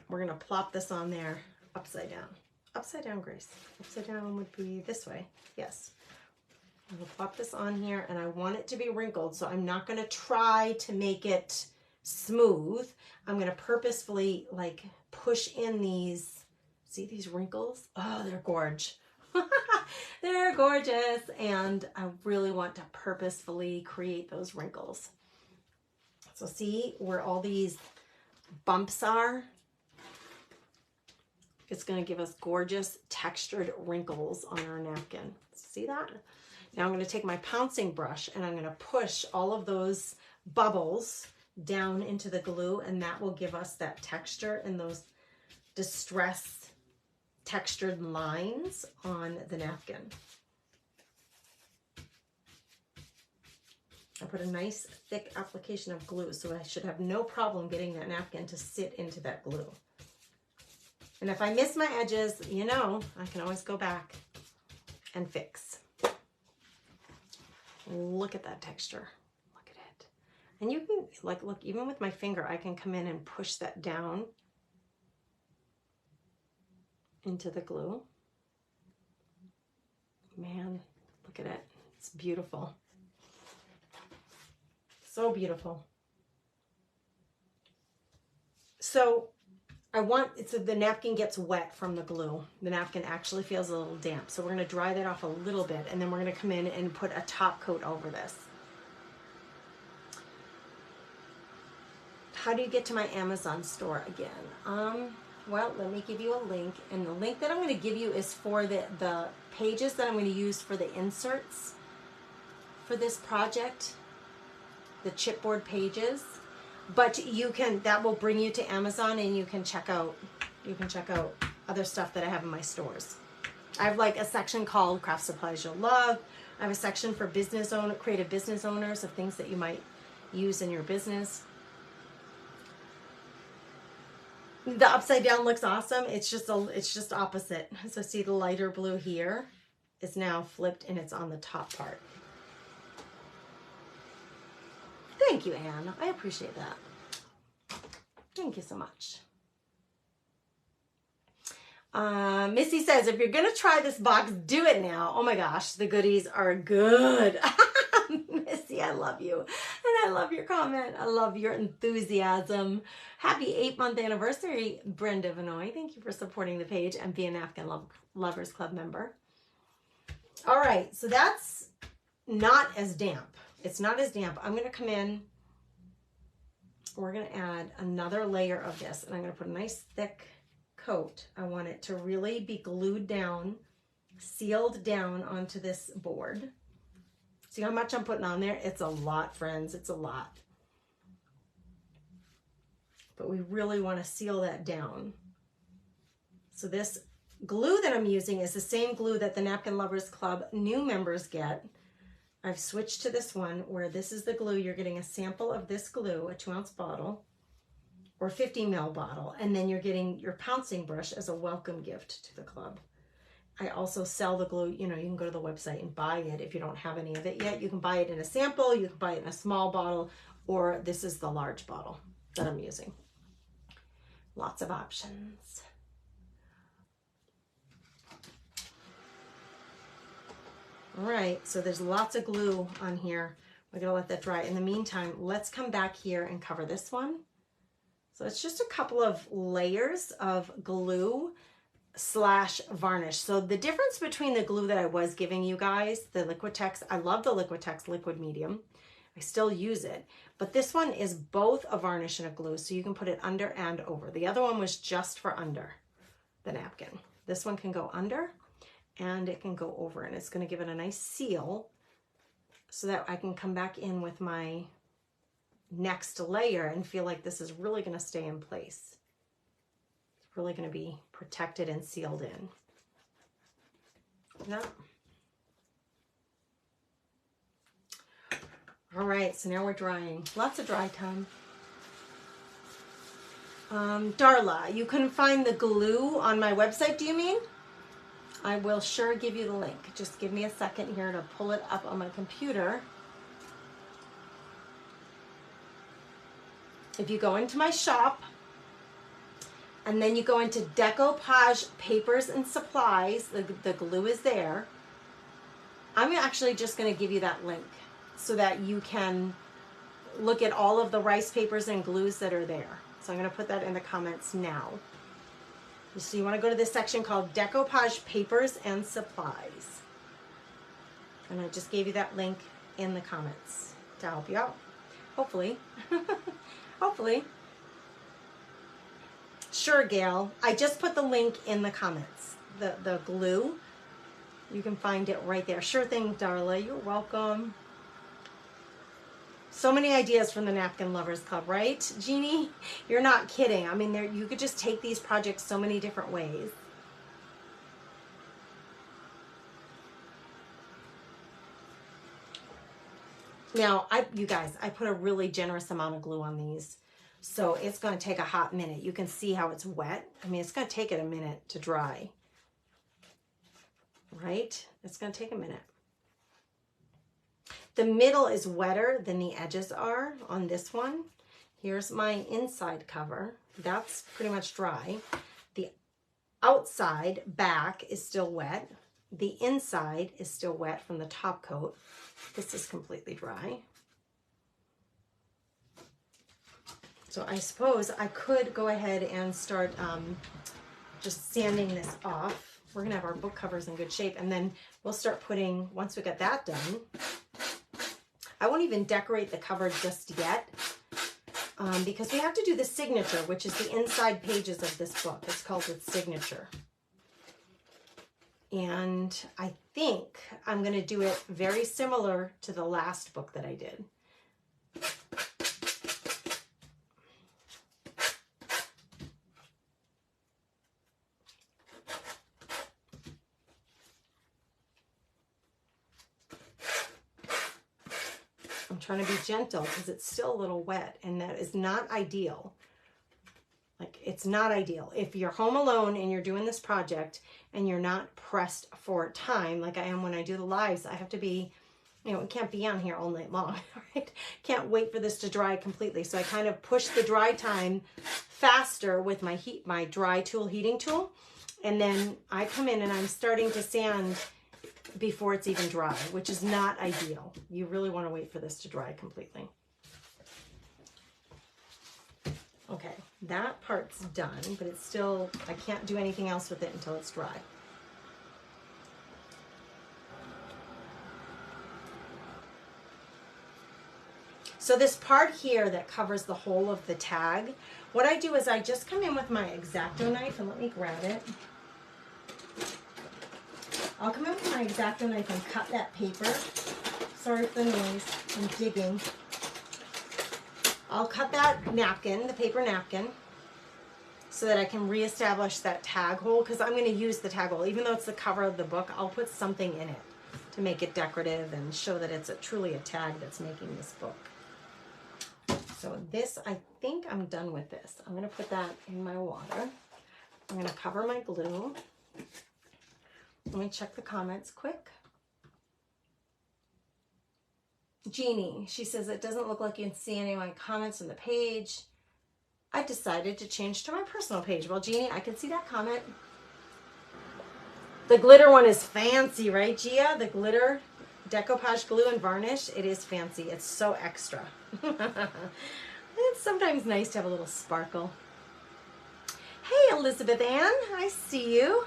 We're going to plop this on there upside down. Upside down, Grace. Upside down would be this way. Yes. I'm going to plop this on here, and I want it to be wrinkled, so I'm not going to try to make it smooth. I'm going to purposefully like push in these, see these wrinkles? Oh, they're gorge. They're gorgeous, and I really want to purposefully create those wrinkles. So see where all these bumps are? It's going to give us gorgeous textured wrinkles on our napkin. See that? Now I'm going to take my pouncing brush and I'm going to push all of those bubbles down into the glue, and that will give us that texture and those distressed textured lines on the napkin. I put a nice thick application of glue, so I should have no problem getting that napkin to sit into that glue. And if I miss my edges, you know, I can always go back and fix. Look at that texture. Look at it. And you can, like, look, even with my finger, I can come in and push that down into the glue. Man, look at it. It's beautiful. So beautiful. So I want, so the napkin gets wet from the glue. The napkin actually feels a little damp. So we're going to dry that off a little bit, and then we're going to come in and put a top coat over this. How do you get to my Amazon store again? Well, let me give you a link, and the link that I'm going to give you is for the pages that I'm going to use for the inserts for this project, the chipboard pages. But you can, that will bring you to Amazon, and you can check out other stuff that I have in my stores. I have like a section called Craft Supplies You'll Love. I have a section for creative business owners of things that you might use in your business. The upside down looks awesome. It's just opposite. So see the lighter blue here is now flipped and it's on the top part. Thank you, Anne. I appreciate that. Thank you so much. Missy says, if you're going to try this box, do it now. Oh my gosh, the goodies are good. Missy, I love you. And I love your comment. I love your enthusiasm. Happy 8-month anniversary, Brenda Vinoy. Thank you for supporting the page and being an Napkin Lovers Club member. All right, so that's not as damp. It's not as damp. I'm going to come in. We're going to add another layer of this, and I'm going to put a nice thick coat. I want it to really be glued down, sealed down onto this board. See how much I'm putting on there? It's a lot, friends. It's a lot. But we really want to seal that down. So this glue that I'm using is the same glue that the Napkin Lovers Club new members get. I've switched to this one where this is the glue. You're getting a sample of this glue, a 2-ounce bottle or 50 ml bottle, and then you're getting your pouncing brush as a welcome gift to the club. I also sell the glue. You know, you can go to the website and buy it if you don't have any of it yet. You can buy it in a sample, you can buy it in a small bottle, or this is the large bottle that I'm using. Lots of options. All right, so there's lots of glue on here. We're gonna let that dry. In the meantime, let's come back here and cover this one. So it's just a couple of layers of glue / varnish. So the difference between the glue that I was giving you guys, the Liquitex, I love the Liquitex liquid medium. I still use it, but this one is both a varnish and a glue, so you can put it under and over. The other one was just for under the napkin. This one can go under and it can go over, and it's going to give it a nice seal so that I can come back in with my next layer and feel like this is really going to stay in place. It's really going to be protected and sealed in. No. All right, so now we're drying. Lots of dry time. Darla, you couldn't find the glue on my website, do you mean? I will sure give you the link. Just give me a second here to pull it up on my computer. If you go into my shop, and then you go into Decoupage Papers and Supplies, the glue is there. I'm actually just going to give you that link so that you can look at all of the rice papers and glues that are there. So I'm going to put that in the comments now. So you want to go to this section called Decoupage Papers and Supplies. And I just gave you that link in the comments to help you out. Hopefully. Hopefully. Sure, Gail. I just put the link in the comments. The glue. You can find it right there. Sure thing, Darla. You're welcome. So many ideas from the Napkin Lovers Club, right, Jeannie? You're not kidding. I mean, you could just take these projects so many different ways. Now, you guys, I put a really generous amount of glue on these, so it's going to take a hot minute. You can see how it's wet. I mean, it's going to take it a minute to dry, right? It's going to take a minute. The middle is wetter than the edges are on this one. Here's my inside cover. That's pretty much dry. The outside back is still wet. The inside is still wet from the top coat. This is completely dry. So I suppose I could go ahead and start just sanding this off. We're gonna have our book covers in good shape, and then we'll start putting, once we get that done, I won't even decorate the cover just yet because we have to do the signature, which is the inside pages of this book. It's called its signature. And I think I'm going to do it very similar to the last book that I did. I'm trying to be gentle because it's still a little wet, and that is not ideal. Like, it's not ideal. If you're home alone and you're doing this project and you're not pressed for time, like I am when I do the lives, I have to be, you know, it can't be on here all night long, right? Can't wait for this to dry completely. So I kind of push the dry time faster with my dry tool, heating tool. And then I come in and I'm starting to sand before it's even dry, which is not ideal. You really want to wait for this to dry completely. Okay, that part's done, but it's still, I can't do anything else with it until it's dry. So this part here that covers the whole of the tag, what I do is I just come in with my X-Acto knife, and let me grab it. I'll come in with my X-Acto knife and cut that paper. Sorry for the noise, I'm digging. I'll cut that napkin, the paper napkin, so that I can reestablish that tag hole, because I'm going to use the tag hole. Even though it's the cover of the book, I'll put something in it to make it decorative and show that it's truly a tag that's making this book. So this, I think I'm done with this. I'm going to put that in my water. I'm going to cover my glue. Let me check the comments quick. Jeannie, she says, it doesn't look like you can see any of my comments on the page. I decided to change to my personal page. Well, Jeannie, I can see that comment. The glitter one is fancy, right, Gia? The glitter decoupage glue and varnish, it is fancy. It's so extra. It's sometimes nice to have a little sparkle. Hey, Elizabeth Ann, I see you.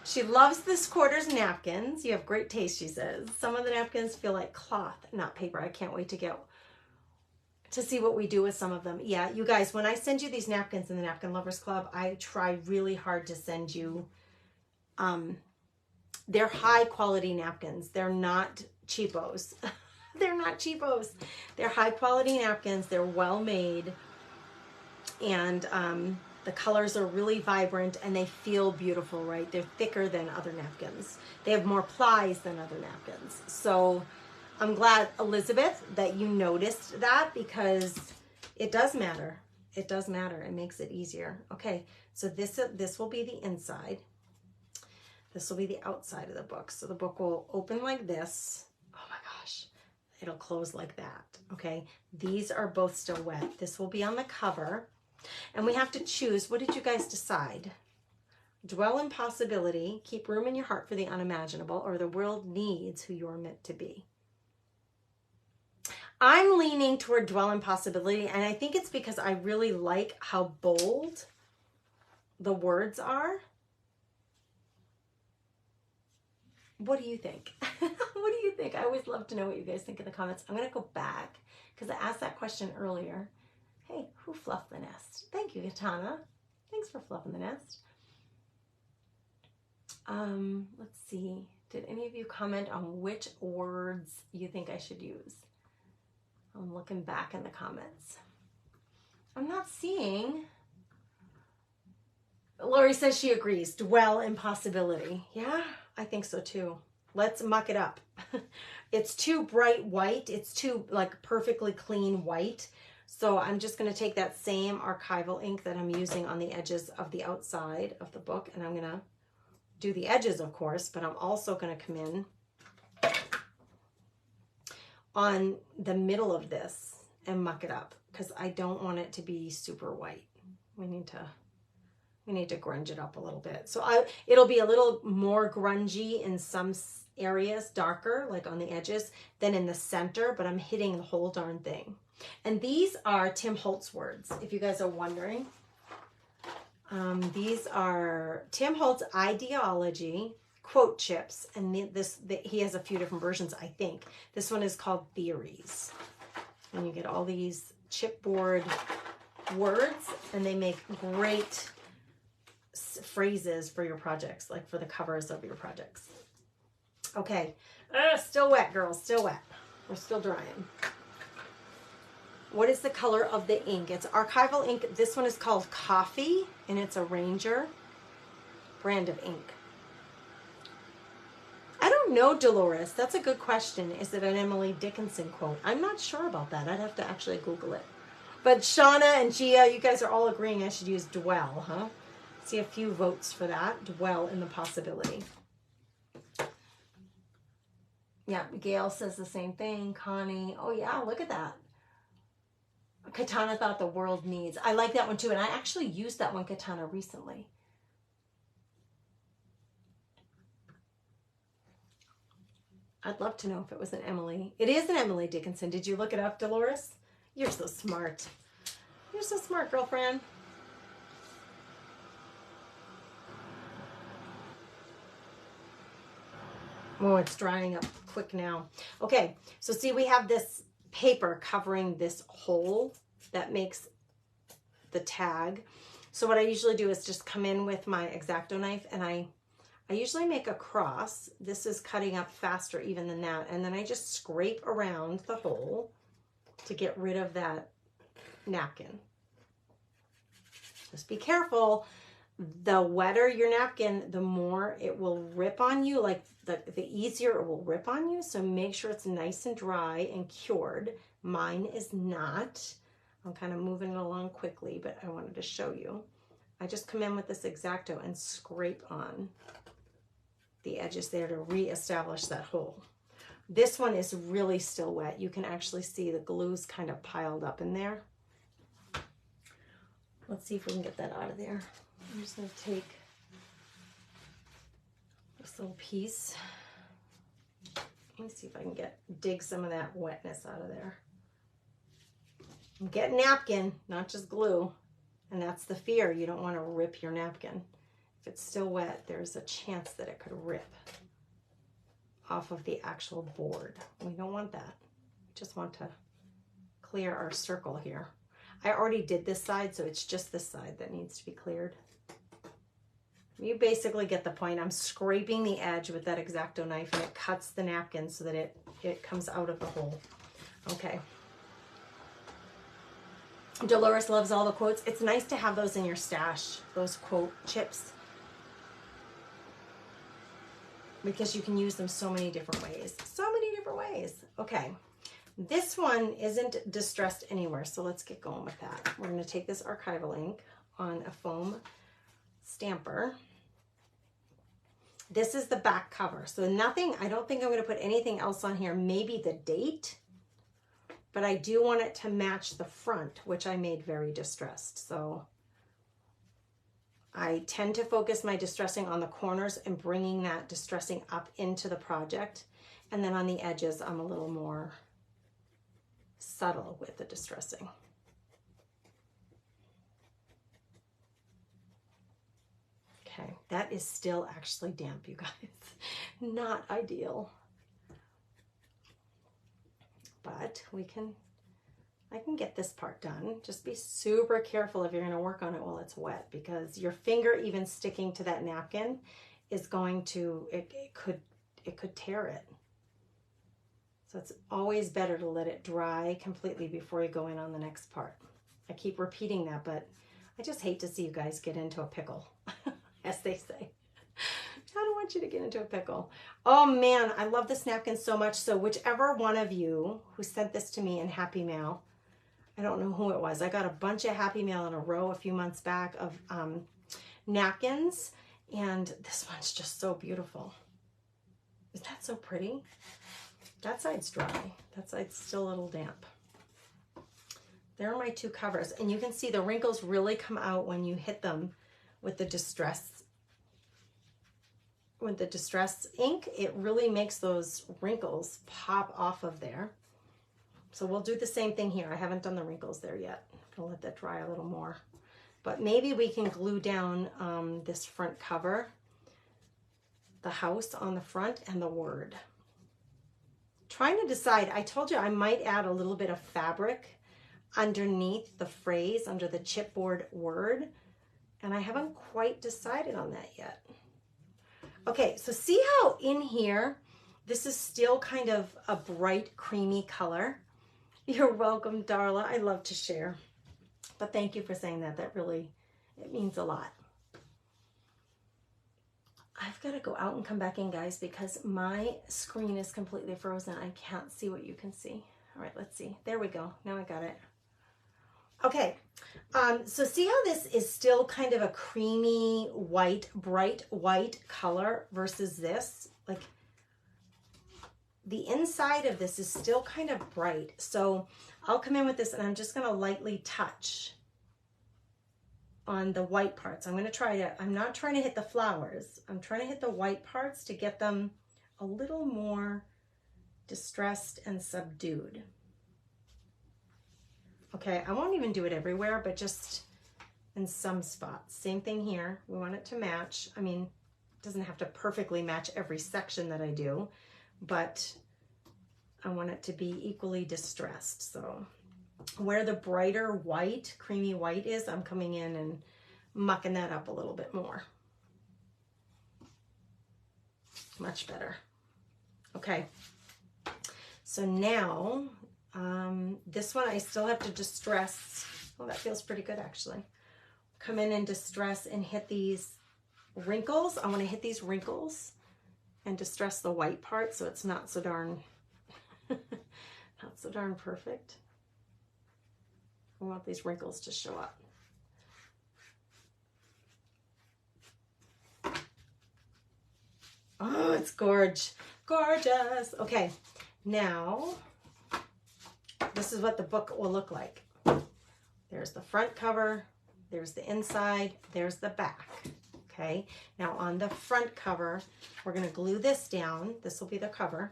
She loves this quarters napkins. You have great taste, she says. Some of the napkins feel like cloth, not paper. I can't wait to see what we do with some of them. Yeah, you guys, when I send you these napkins in the Napkin Lovers Club, I try really hard to send you, they're high quality napkins. They're not cheapos. They're not cheapos. They're high quality napkins. They're well made. And The colors are really vibrant and they feel beautiful, right? They're thicker than other napkins. They have more plies than other napkins. So I'm glad, Elizabeth, that you noticed that, because it does matter. It does matter. It makes it easier. Okay, so this will be the inside. This will be the outside of the book. So the book will open like this. Oh my gosh. It'll close like that. Okay, these are both still wet. This will be on the cover. And we have to choose. What did you guys decide? Dwell in possibility, keep room in your heart for the unimaginable, or the world needs who you're meant to be. I'm leaning toward dwell in possibility, and I think it's because I really like how bold the words are. What do you think? What do you think? I always love to know what you guys think in the comments. I'm going to go back because I asked that question earlier. Hey, who fluffed the nest? Thank you, Katana. Thanks for fluffing the nest. Let's see. Did any of you comment on which words you think I should use? I'm looking back in the comments. I'm not seeing. Lori says she agrees. Dwell in possibility. Yeah, I think so too. Let's muck it up. It's too bright white. It's too like perfectly clean white. So I'm just going to take that same archival ink that I'm using on the edges of the outside of the book, and I'm going to do the edges, of course, but I'm also going to come in on the middle of this and muck it up because I don't want it to be super white. We need to grunge it up a little bit. So it'll be a little more grungy in some areas, darker, like on the edges, than in the center, but I'm hitting the whole darn thing. And these are Tim Holtz words, if you guys are wondering. These are Tim Holtz Ideology quote chips, and he has a few different versions, I think. This one is called Theories. And you get all these chipboard words, and they make great phrases for your projects, like for the covers of your projects. Okay, still wet, girls, still wet. We're still drying. What is the color of the ink? It's archival ink. This one is called Coffee, and it's a Ranger brand of ink. I don't know, Dolores. That's a good question. Is it an Emily Dickinson quote? I'm not sure about that. I'd have to actually Google it. But Shauna and Gia, you guys are all agreeing I should use dwell, huh? See a few votes for that. Dwell in the possibility. Yeah, Gail says the same thing. Connie, oh yeah, look at that. Katana thought the world needs. I like that one too, and I actually used that one, Katana, recently. I'd love to know if it was an Emily. It is an Emily Dickinson. Did you look it up, Dolores? You're so smart. You're so smart, girlfriend. Oh, it's drying up quick now. Okay, so see, we have this paper covering this hole that makes the tag. So what I usually do is just come in with my X-Acto knife, and I usually make a cross. This is cutting up faster even than that. And then I just scrape around the hole to get rid of that napkin. Just be careful. The wetter your napkin, the more it will rip on you, like the easier it will rip on you. So make sure it's nice and dry and cured. Mine is not. I'm kind of moving it along quickly, but I wanted to show you. I just come in with this X-Acto and scrape on the edges there to reestablish that hole. This one is really still wet. You can actually see the glue's kind of piled up in there. Let's see if we can get that out of there. I'm just going to take this little piece. Let me see if I can dig some of that wetness out of there. I'm getting napkin, not just glue. And that's the fear. You don't want to rip your napkin. If it's still wet, there's a chance that it could rip off of the actual board. We don't want that. We just want to clear our circle here. I already did this side, so it's just this side that needs to be cleared. You basically get the point. I'm scraping the edge with that X-Acto knife, and it cuts the napkin so that it comes out of the hole. Okay. Dolores loves all the quotes. It's nice to have those in your stash, those quote chips, because you can use them so many different ways. So many different ways. Okay. This one isn't distressed anywhere, so let's get going with that. We're going to take this archival ink on a foam stamper. This is the back cover. So nothing, I don't think I'm going to put anything else on here. Maybe the date, but I do want it to match the front, which I made very distressed. So I tend to focus my distressing on the corners and bringing that distressing up into the project. And then on the edges, I'm a little more subtle with the distressing. Okay, that is still actually damp, you guys. Not ideal. But I can get this part done. Just be super careful if you're going to work on it while it's wet, because your finger even sticking to that napkin is going to, it could tear it. So it's always better to let it dry completely before you go in on the next part. I keep repeating that, but I just hate to see you guys get into a pickle, as they say. I don't want you to get into a pickle. Oh man, I love this napkin so much. So whichever one of you who sent this to me in Happy Mail, I don't know who it was. I got a bunch of Happy Mail in a row a few months back of napkins, and this one's just so beautiful. Isn't that so pretty? That side's dry. That side's still a little damp. There are my two covers, and you can see the wrinkles really come out when you hit them with the distress. With the distress ink, it really makes those wrinkles pop off of there. So we'll do the same thing here. I haven't done the wrinkles there yet. I'm gonna let that dry a little more. But maybe we can glue down this front cover, the house on the front and the word. Trying to decide, I told you I might add a little bit of fabric underneath the phrase, under the chipboard word, and I haven't quite decided on that yet. Okay, so see how in here, this is still kind of a bright creamy color. You're welcome, Darla. I love to share. But thank you for saying that. That really, it means a lot. I've got to go out and come back in, guys, because my screen is completely frozen. I can't see what you can see. All right, let's see. There we go. Now I got it. Okay, so see how this is still kind of a creamy white, bright white color versus this? Like the inside of this is still kind of bright. So I'll come in with this and I'm just gonna lightly touch on the white parts. I'm not trying to hit the flowers. I'm trying to hit the white parts to get them a little more distressed and subdued. Okay, I won't even do it everywhere, but just in some spots. Same thing here. We want it to match. I mean, it doesn't have to perfectly match every section that I do, but I want it to be equally distressed. So where the brighter white, creamy white is, I'm coming in and mucking that up a little bit more. Much better. Okay, so now this one I still have to distress. Oh, that feels pretty good actually. Come in and distress and hit these wrinkles. I want to hit these wrinkles and distress the white part so it's not so darn not so darn perfect. I want these wrinkles to show up. Oh, it's gorgeous. Okay, now this is what the book will look like. There's the front cover, there's the inside, there's the back. Okay, now on the front cover, we're going to glue this down. This will be the cover.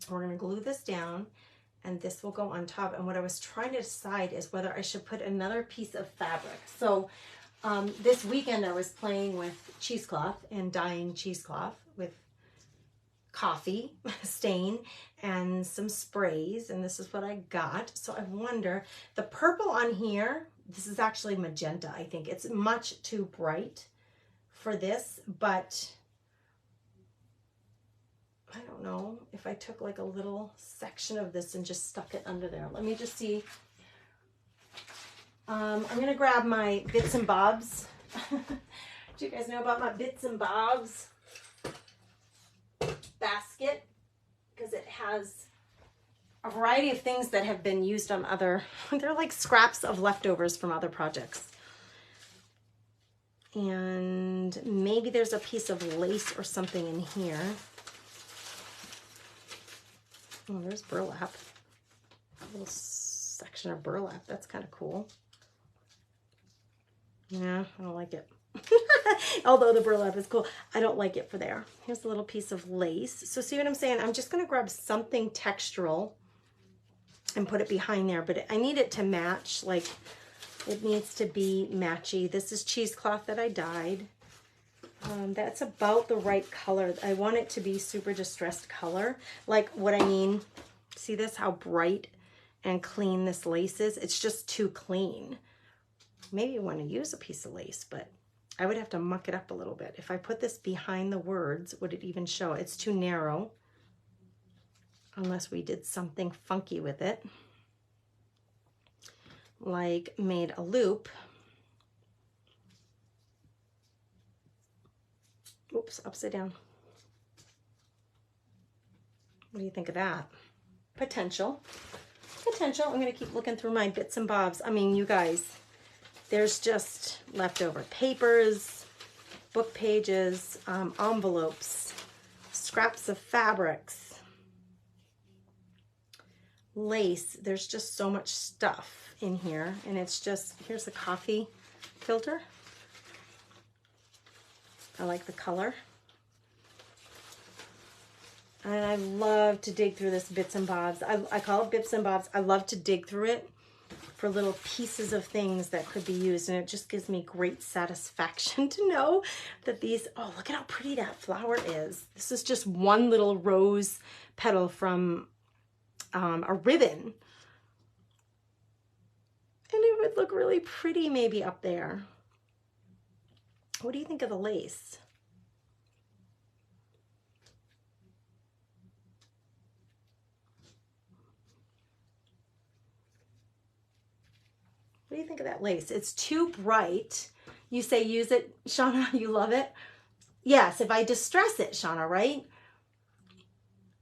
We're going to glue this down and this will go on top. And what I was trying to decide is whether I should put another piece of fabric. So this weekend I was playing with cheesecloth and dyeing cheesecloth with coffee stain and some sprays, and this is what I got. So I wonder, the purple on here, this is actually magenta. I think it's much too bright for this, but I don't know if I took like a little section of this and just stuck it under there. Let me just see I'm gonna grab my Bits and Bobs. Do you guys know about my Bits and Bobs basket? Because it has a variety of things that have been used on other, they're like scraps of leftovers from other projects. And maybe there's a piece of lace or something in here. Oh, there's burlap. A little section of burlap. That's kind of cool. Yeah, I don't like it. Although the burlap is cool, I don't like it for there. Here's a little piece of lace. So see what I'm saying? I'm just going to grab something textural and put it behind there, but I need it to match. Like, it needs to be matchy. This is cheesecloth that I dyed. That's about the right color. I want it to be super distressed color. Like, what I mean, see this, how bright and clean this lace is? It's just too clean. Maybe you want to use a piece of lace, but I would have to muck it up a little bit. If I put this behind the words, would it even show? It's too narrow, unless we did something funky with it, like made a loop. Oops, upside down. What do you think of that? Potential. Potential. I'm going to keep looking through my Bits and Bobs. I mean, you guys, there's just leftover papers, book pages, envelopes, scraps of fabrics, lace. There's just so much stuff in here. And it's just, here's a coffee filter. I like the color. And I love to dig through this Bits and Bobs. I call it Bits and Bobs. I love to dig through it for little pieces of things that could be used. And it just gives me great satisfaction to know that these, oh, look at how pretty that flower is. This is just one little rose petal from a ribbon. And it would look really pretty maybe up there. What do you think of the lace? What do you think of that lace? It's too bright. You say use it, Shauna, you love it? Yes, if I distress it, Shauna, right?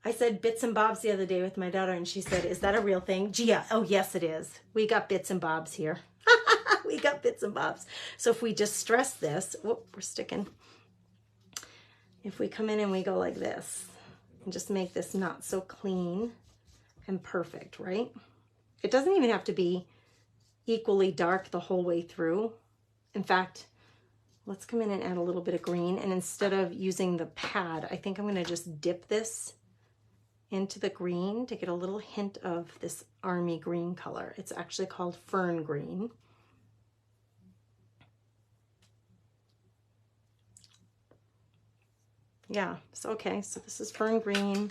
I said Bits and Bobs the other day with my daughter, and she said, is that a real thing? Gia, oh yes it is. We got Bits and Bobs here. We got Bits and Bobs. So if we distress this, whoop, we're sticking. If we come in and we go like this, and just make this not so clean and perfect, right? It doesn't even have to be equally dark the whole way through. In fact, let's come in and add a little bit of green. And instead of using the pad, I think I'm going to just dip this into the green to get a little hint of this army green color. It's actually called fern green. Yeah, so okay, so this is fern green.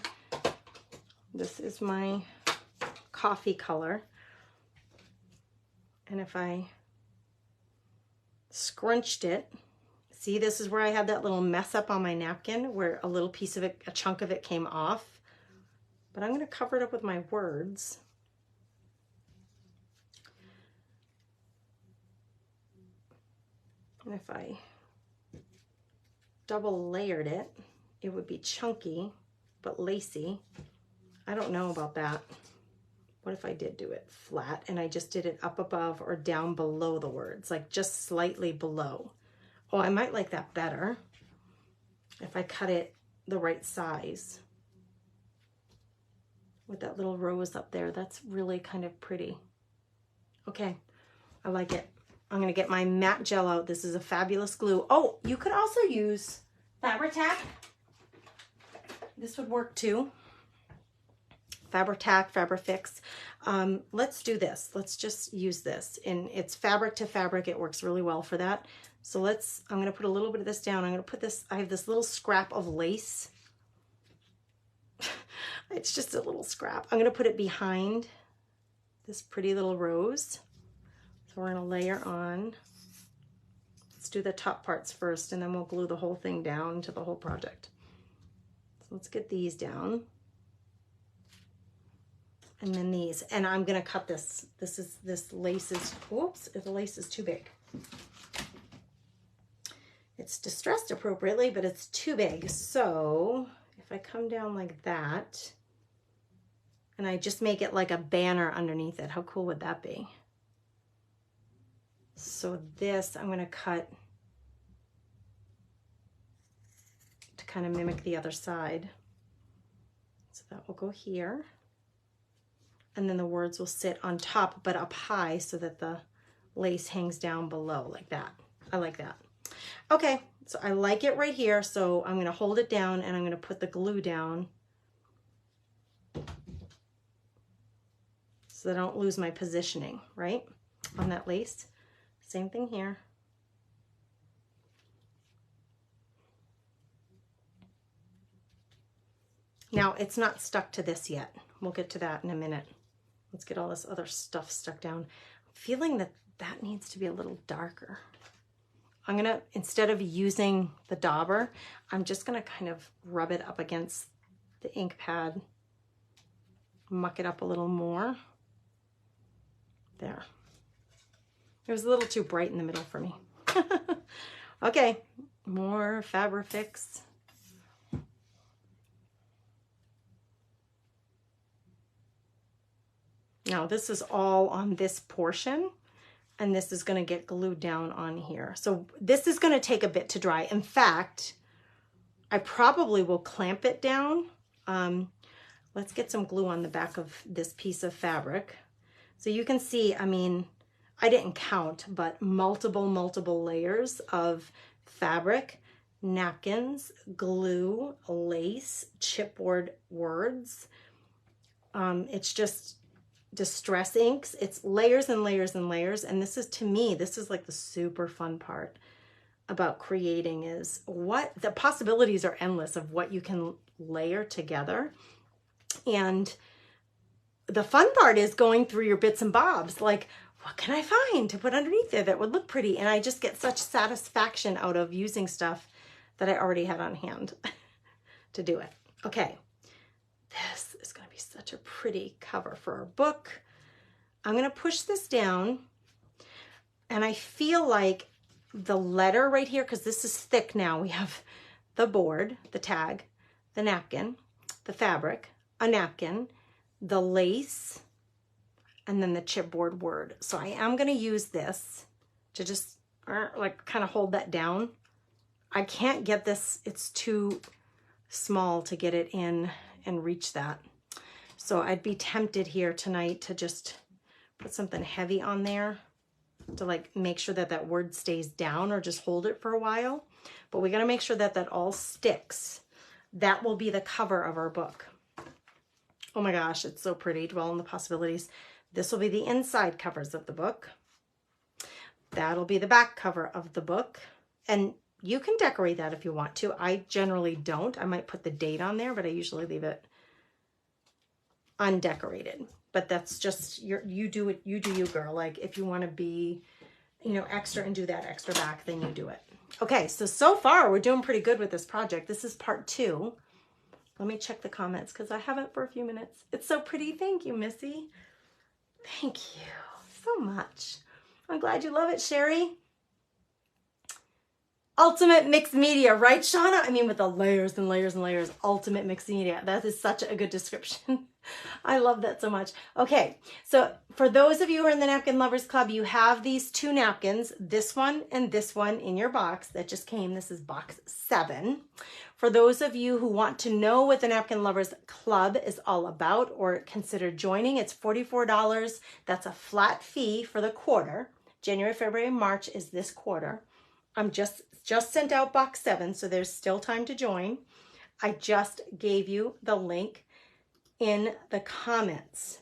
This is my coffee color. And if I scrunched it, see, this is where I had that little mess up on my napkin where a little piece of it, a chunk of it came off. But I'm going to cover it up with my words. And if I double layered it, it would be chunky but lacy. I don't know about that. What if I did do it flat and I just did it up above or down below the words, like just slightly below? Oh, I might like that better if I cut it the right size with that little rose up there. That's really kind of pretty. Okay, I like it. I'm gonna get my matte gel out. This is a fabulous glue. Oh, you could also use Fabri-Tac. This would work too. Fabri-Tac, Fabri-Fix. Let's do this. Let's just use this. And it's fabric to fabric. It works really well for that. So I'm gonna put a little bit of this down. I'm gonna put this, I have this little scrap of lace. It's just a little scrap. I'm gonna put it behind this pretty little rose. So we're gonna layer on. Let's do the top parts first and then we'll glue the whole thing down to the whole project. So let's get these down. And then these, and I'm gonna cut this. This lace is, whoops, the lace is too big. It's distressed appropriately, but it's too big. So if I come down like that, and I just make it like a banner underneath it, how cool would that be? So this, I'm gonna cut to kind of mimic the other side. So that will go here. And then the words will sit on top, but up high so that the lace hangs down below like that. I like that. Okay, so I like it right here. So I'm gonna hold it down and I'm gonna put the glue down so that I don't lose my positioning, right? On that lace. Same thing here. Now it's not stuck to this yet. We'll get to that in a minute. Let's get all this other stuff stuck down. I'm feeling that that needs to be a little darker. I'm gonna, instead of using the dauber, I'm just gonna kind of rub it up against the ink pad, muck it up a little more. There. It was a little too bright in the middle for me. Okay, more Fabrifix. Now this is all on this portion, and this is going to get glued down on here. So this is going to take a bit to dry. In fact, I probably will clamp it down. Let's get some glue on the back of this piece of fabric. So you can see, I mean, I didn't count, but multiple layers of fabric, napkins, glue, lace, chipboard words. It's just distress inks. It's layers and layers and layers. And this is, to me, this is like the super fun part about creating, is what the possibilities are endless of what you can layer together. And the fun part is going through your bits and bobs, like, what can I find to put underneath there that would look pretty? And I just get such satisfaction out of using stuff that I already had on hand to do it. Okay, this is going to be such a pretty cover for our book. I'm going to push this down, and I feel like the letter right here, because this is thick now, we have the board, the tag, the napkin, the fabric, a napkin, the lace, and then the chipboard word. So I am going to use this to just like kind of hold that down. I can't get this, it's too small to get it in and reach that. So I'd be tempted here tonight to just put something heavy on there to like make sure that that word stays down, or just hold it for a while. But we got to make sure that that all sticks. That will be the cover of our book. Oh my gosh, it's so pretty. Dwell on the possibilities. This will be the inside covers of the book. That'll be the back cover of the book. And you can decorate that if you want to. I generally don't. I might put the date on there, but I usually leave it undecorated. But that's just, you do it, you do you, girl. Like if you want to be, you know, extra and do that extra back, then you do it. Okay, so far we're doing pretty good with this project. This is part 2. Let me check the comments because I haven't for a few minutes. It's so pretty. Thank you, Missy. Thank you so much. I'm glad you love it, Sherry. Ultimate mixed media, right, Shauna? I mean, with the layers and layers and layers, ultimate mixed media. That is such a good description. I love that so much. Okay, so for those of you who are in the Napkin Lovers Club, you have these 2 napkins, this one and this one in your box that just came. This is box 7. For those of you who want to know what the Napkin Lovers Club is all about or consider joining, it's $44. That's a flat fee for the quarter. January, February, March is this quarter. I'm just sent out box 7, so there's still time to join. I just gave you the link in the comments,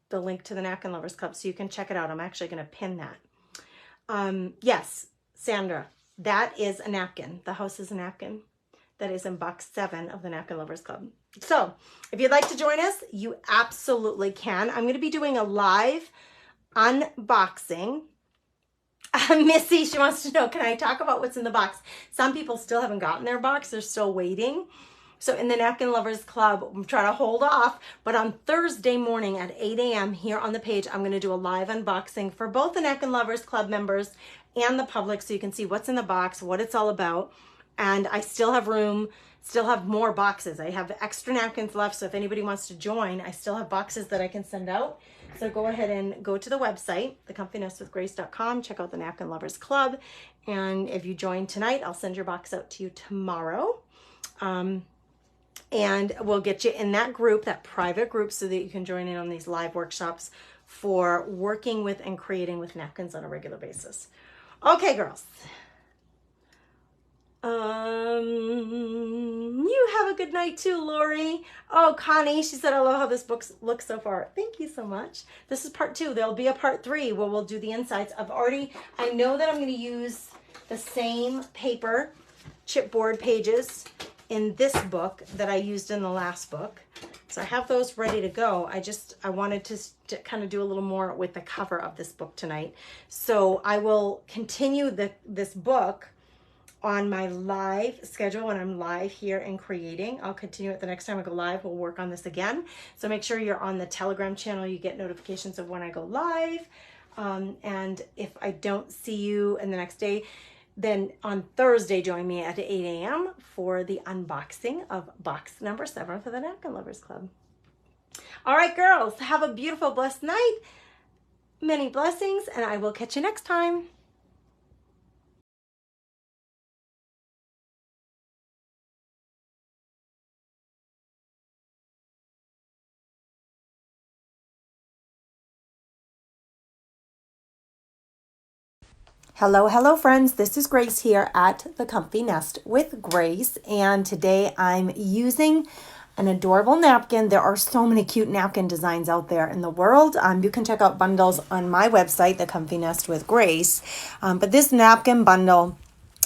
the link to the Napkin Lovers Club, so you can check it out. I'm actually going to pin that. Yes, Sandra, that is a napkin. The house is a napkin. That is in box 7 of the Napkin Lovers Club. So if you'd like to join us, you absolutely can. I'm going to be doing a live unboxing. Missy, she wants to know, can I talk about what's in the box? Some people still haven't gotten their box. They're still waiting. So in the Napkin Lovers Club, I'm trying to hold off, but on Thursday morning at 8 a.m. here on the page, I'm going to do a live unboxing for both the Napkin Lovers Club members and the public, so you can see what's in the box, what it's all about. And I still have room, still have more boxes. I have extra napkins left, so if anybody wants to join, I still have boxes that I can send out. So go ahead and go to the website, thecomfinesswithgrace.com, check out the Napkin Lovers Club. And if you join tonight, I'll send your box out to you tomorrow. And we'll get you in that group, that private group, so that you can join in on these live workshops for working with and creating with napkins on a regular basis. Okay, girls. You have a good night too, Lori. Oh, Connie, she said, I love how this book looks so far. Thank you so much. This is part 2. There'll be a part 3 where we'll do the insides. I know that I'm going to use the same paper chipboard pages in this book that I used in the last book. So I have those ready to go. I wanted to kind of do a little more with the cover of this book tonight. So I will continue this book on my live schedule when I'm live here and creating. I'll continue it the next time I go live. We'll work on this again. So make sure you're on the Telegram channel. You get notifications of when I go live. And if I don't see you in the next day, then on Thursday, join me at 8 a.m. for the unboxing of box number 7 for the Napkin Lovers Club. All right, girls, have a beautiful, blessed night. Many blessings, and I will catch you next time. Hello friends, this is Grace here at the Comfy Nest with Grace, and today I'm using an adorable napkin. There are so many cute napkin designs out there in the world. You can check out bundles on my website, the Comfy Nest with Grace, but this napkin bundle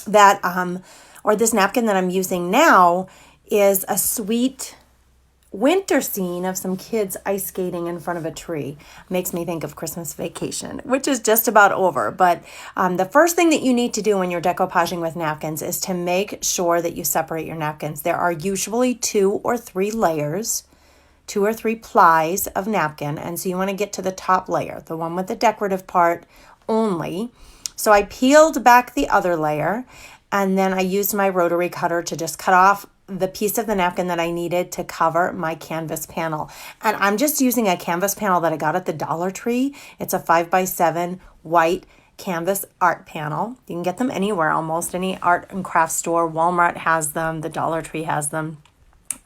or this napkin that I'm using now is a sweet winter scene of some kids ice skating in front of a tree. Makes me think of Christmas Vacation, which is just about over. But the first thing that you need to do when you're decoupaging with napkins is to make sure that you separate your napkins. There are usually 2 or 3 layers, 2 or 3 plies of napkin. And so you want to get to the top layer, the one with the decorative part only. So I peeled back the other layer, and then I used my rotary cutter to just cut off the piece of the napkin that I needed to cover my canvas panel. And I'm just using a canvas panel that I got at the Dollar Tree. It's a 5x7 white canvas art panel. You can get them anywhere, almost any art and craft store. Walmart has them, the Dollar Tree has them.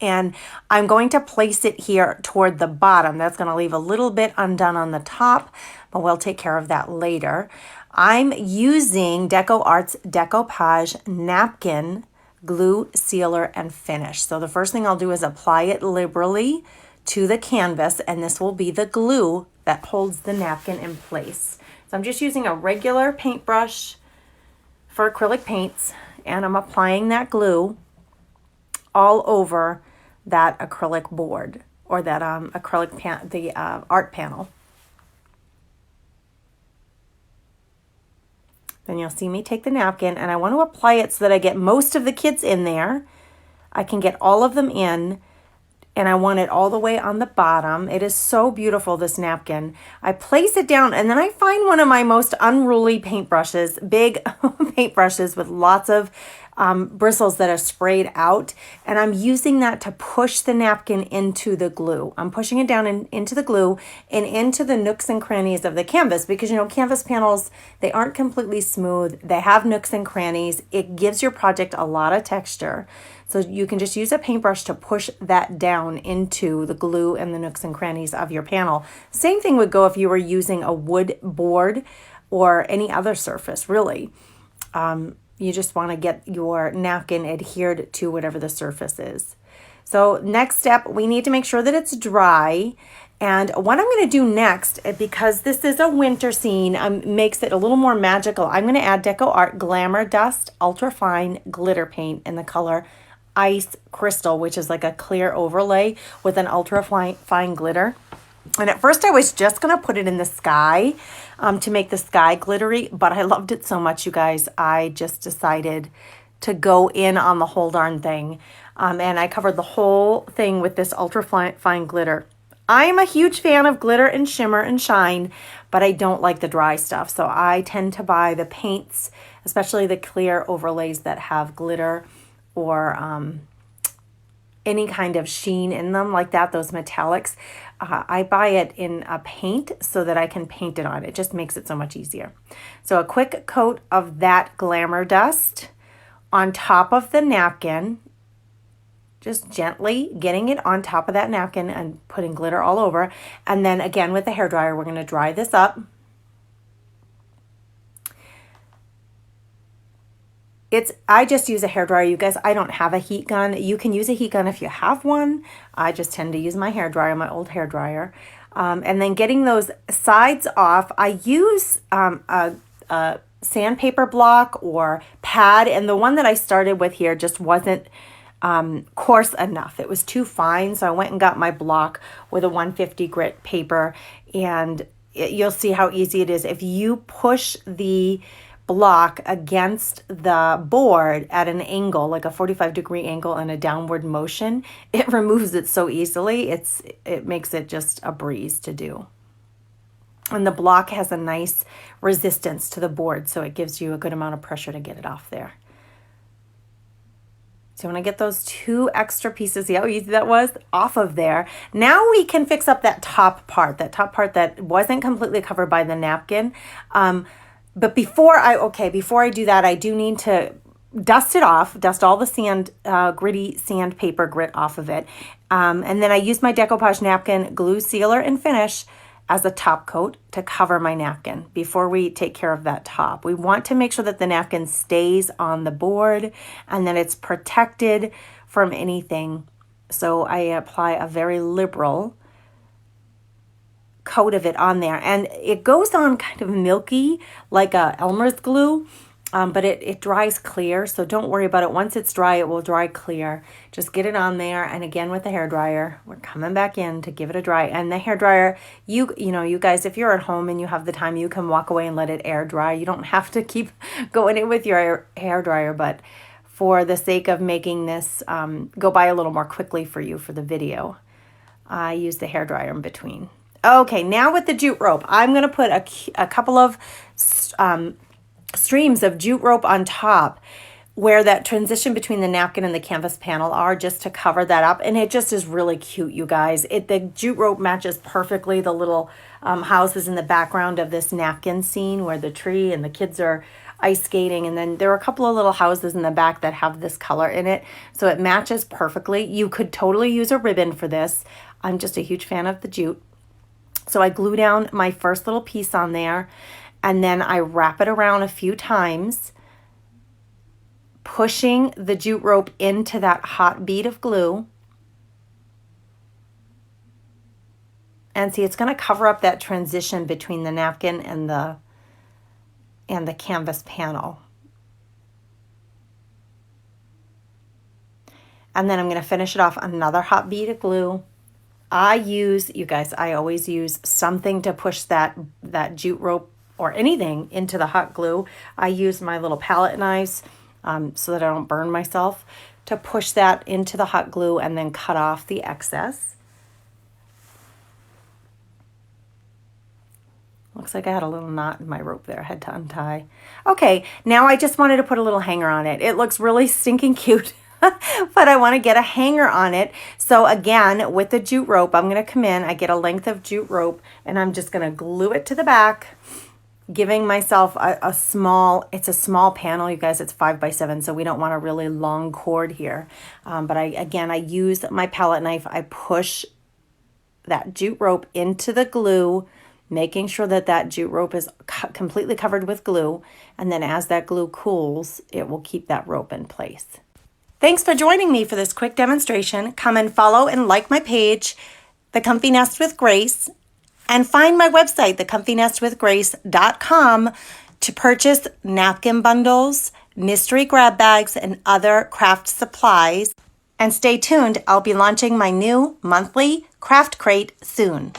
And I'm going to place it here toward the bottom. That's going to leave a little bit undone on the top, but we'll take care of that later. I'm using Deco Art's Decoupage Napkin Glue, Sealer, and Finish. So the first thing I'll do is apply it liberally to the canvas, and this will be the glue that holds the napkin in place. So I'm just using a regular paintbrush for acrylic paints, and I'm applying that glue all over that acrylic board, or that art panel. Then you'll see me take the napkin, and I want to apply it so that I get most of the kids in there. I can get all of them in, and I want it all the way on the bottom. It is so beautiful, this napkin. I place it down, and then I find one of my most unruly paintbrushes, big paintbrushes with lots of bristles that are sprayed out, and I'm using that to push the napkin into the glue. I'm pushing it down into the glue and into the nooks and crannies of the canvas, because canvas panels, they aren't completely smooth. They have nooks and crannies. It gives your project a lot of texture. So you can just use a paintbrush to push that down into the glue and the nooks and crannies of your panel. Same thing would go if you were using a wood board or any other surface, really. You just want to get your napkin adhered to whatever the surface is. So next step, we need to make sure that it's dry. And what I'm going to do next, because this is a winter scene, makes it a little more magical. I'm going to add Deco Art Glamour Dust Ultra Fine Glitter Paint in the color Ice Crystal, which is like a clear overlay with an ultra fine glitter. And at first I was just going to put it in the sky to make the sky glittery, but I loved it so much, you guys, I just decided to go in on the whole darn thing. And I covered the whole thing with this ultra fine glitter. I am a huge fan of glitter and shimmer and shine, but I don't like the dry stuff. So I tend to buy the paints, especially the clear overlays that have glitter or any kind of sheen in them like that, those metallics. I buy it in a paint so that I can paint it on. It just makes it so much easier. So a quick coat of that glamour dust on top of the napkin, just gently getting it on top of that napkin and putting glitter all over. And then again with the hairdryer, we're going to dry this up. I just use a hairdryer, you guys. I don't have a heat gun. You can use a heat gun if you have one. I just tend to use my hairdryer, my old hairdryer. And then getting those sides off, I use a sandpaper block or pad. And the one that I started with here just wasn't coarse enough. It was too fine. So I went and got my block with a 150 grit paper. And you'll see how easy it is. If you push the block against the board at an angle, like a 45-degree angle and a downward motion, it removes it so easily. It makes it just a breeze to do. And the block has a nice resistance to the board, so it gives you a good amount of pressure to get it off there. So when I get those two extra pieces, see how easy that was, off of there. Now we can fix up that top part that wasn't completely covered by the napkin. But before I do that, I do need to dust it off, dust all the sand, gritty sandpaper grit off of it. And then I use my decoupage napkin glue sealer and finish as a top coat to cover my napkin before we take care of that top. We want to make sure that the napkin stays on the board and that it's protected from anything. So I apply a very liberal coat of it on there, and it goes on kind of milky like a Elmer's glue, but it dries clear, so don't worry about it. Once it's dry, it will dry clear. Just get it on there, and again with the hairdryer, we're coming back in to give it a dry. And the hairdryer, you guys, if you're at home and you have the time, you can walk away and let it air dry. You don't have to keep going in with your hairdryer, but for the sake of making this go by a little more quickly for you for the video, I use the hairdryer in between. Okay, now with the jute rope, I'm going to put a couple of streams of jute rope on top where that transition between the napkin and the canvas panel are, just to cover that up. And it just is really cute, you guys. The jute rope matches perfectly the little houses in the background of this napkin scene where the tree and the kids are ice skating. And then there are a couple of little houses in the back that have this color in it. So it matches perfectly. You could totally use a ribbon for this. I'm just a huge fan of the jute. So I glue down my first little piece on there, and then I wrap it around a few times, pushing the jute rope into that hot bead of glue. And see, it's going to cover up that transition between the napkin and the canvas panel. And then I'm going to finish it off another hot bead of glue. I always use something to push that jute rope or anything into the hot glue. I use my little palette knives so that I don't burn myself to push that into the hot glue and then cut off the excess. Looks like I had a little knot in my rope there. I had to untie. Okay, now I just wanted to put a little hanger on it. It looks really stinking cute. But I want to get a hanger on it. So again, with the jute rope, I'm going to come in, I get a length of jute rope, and I'm just going to glue it to the back, giving myself a small panel, you guys. It's 5x7, so we don't want a really long cord here. But I use my palette knife. I push that jute rope into the glue, making sure that jute rope is completely covered with glue. And then as that glue cools, it will keep that rope in place. Thanks for joining me for this quick demonstration. Come and follow and like my page, The Comfy Nest with Grace, and find my website, thecomfynestwithgrace.com, to purchase napkin bundles, mystery grab bags, and other craft supplies. And stay tuned, I'll be launching my new monthly craft crate soon.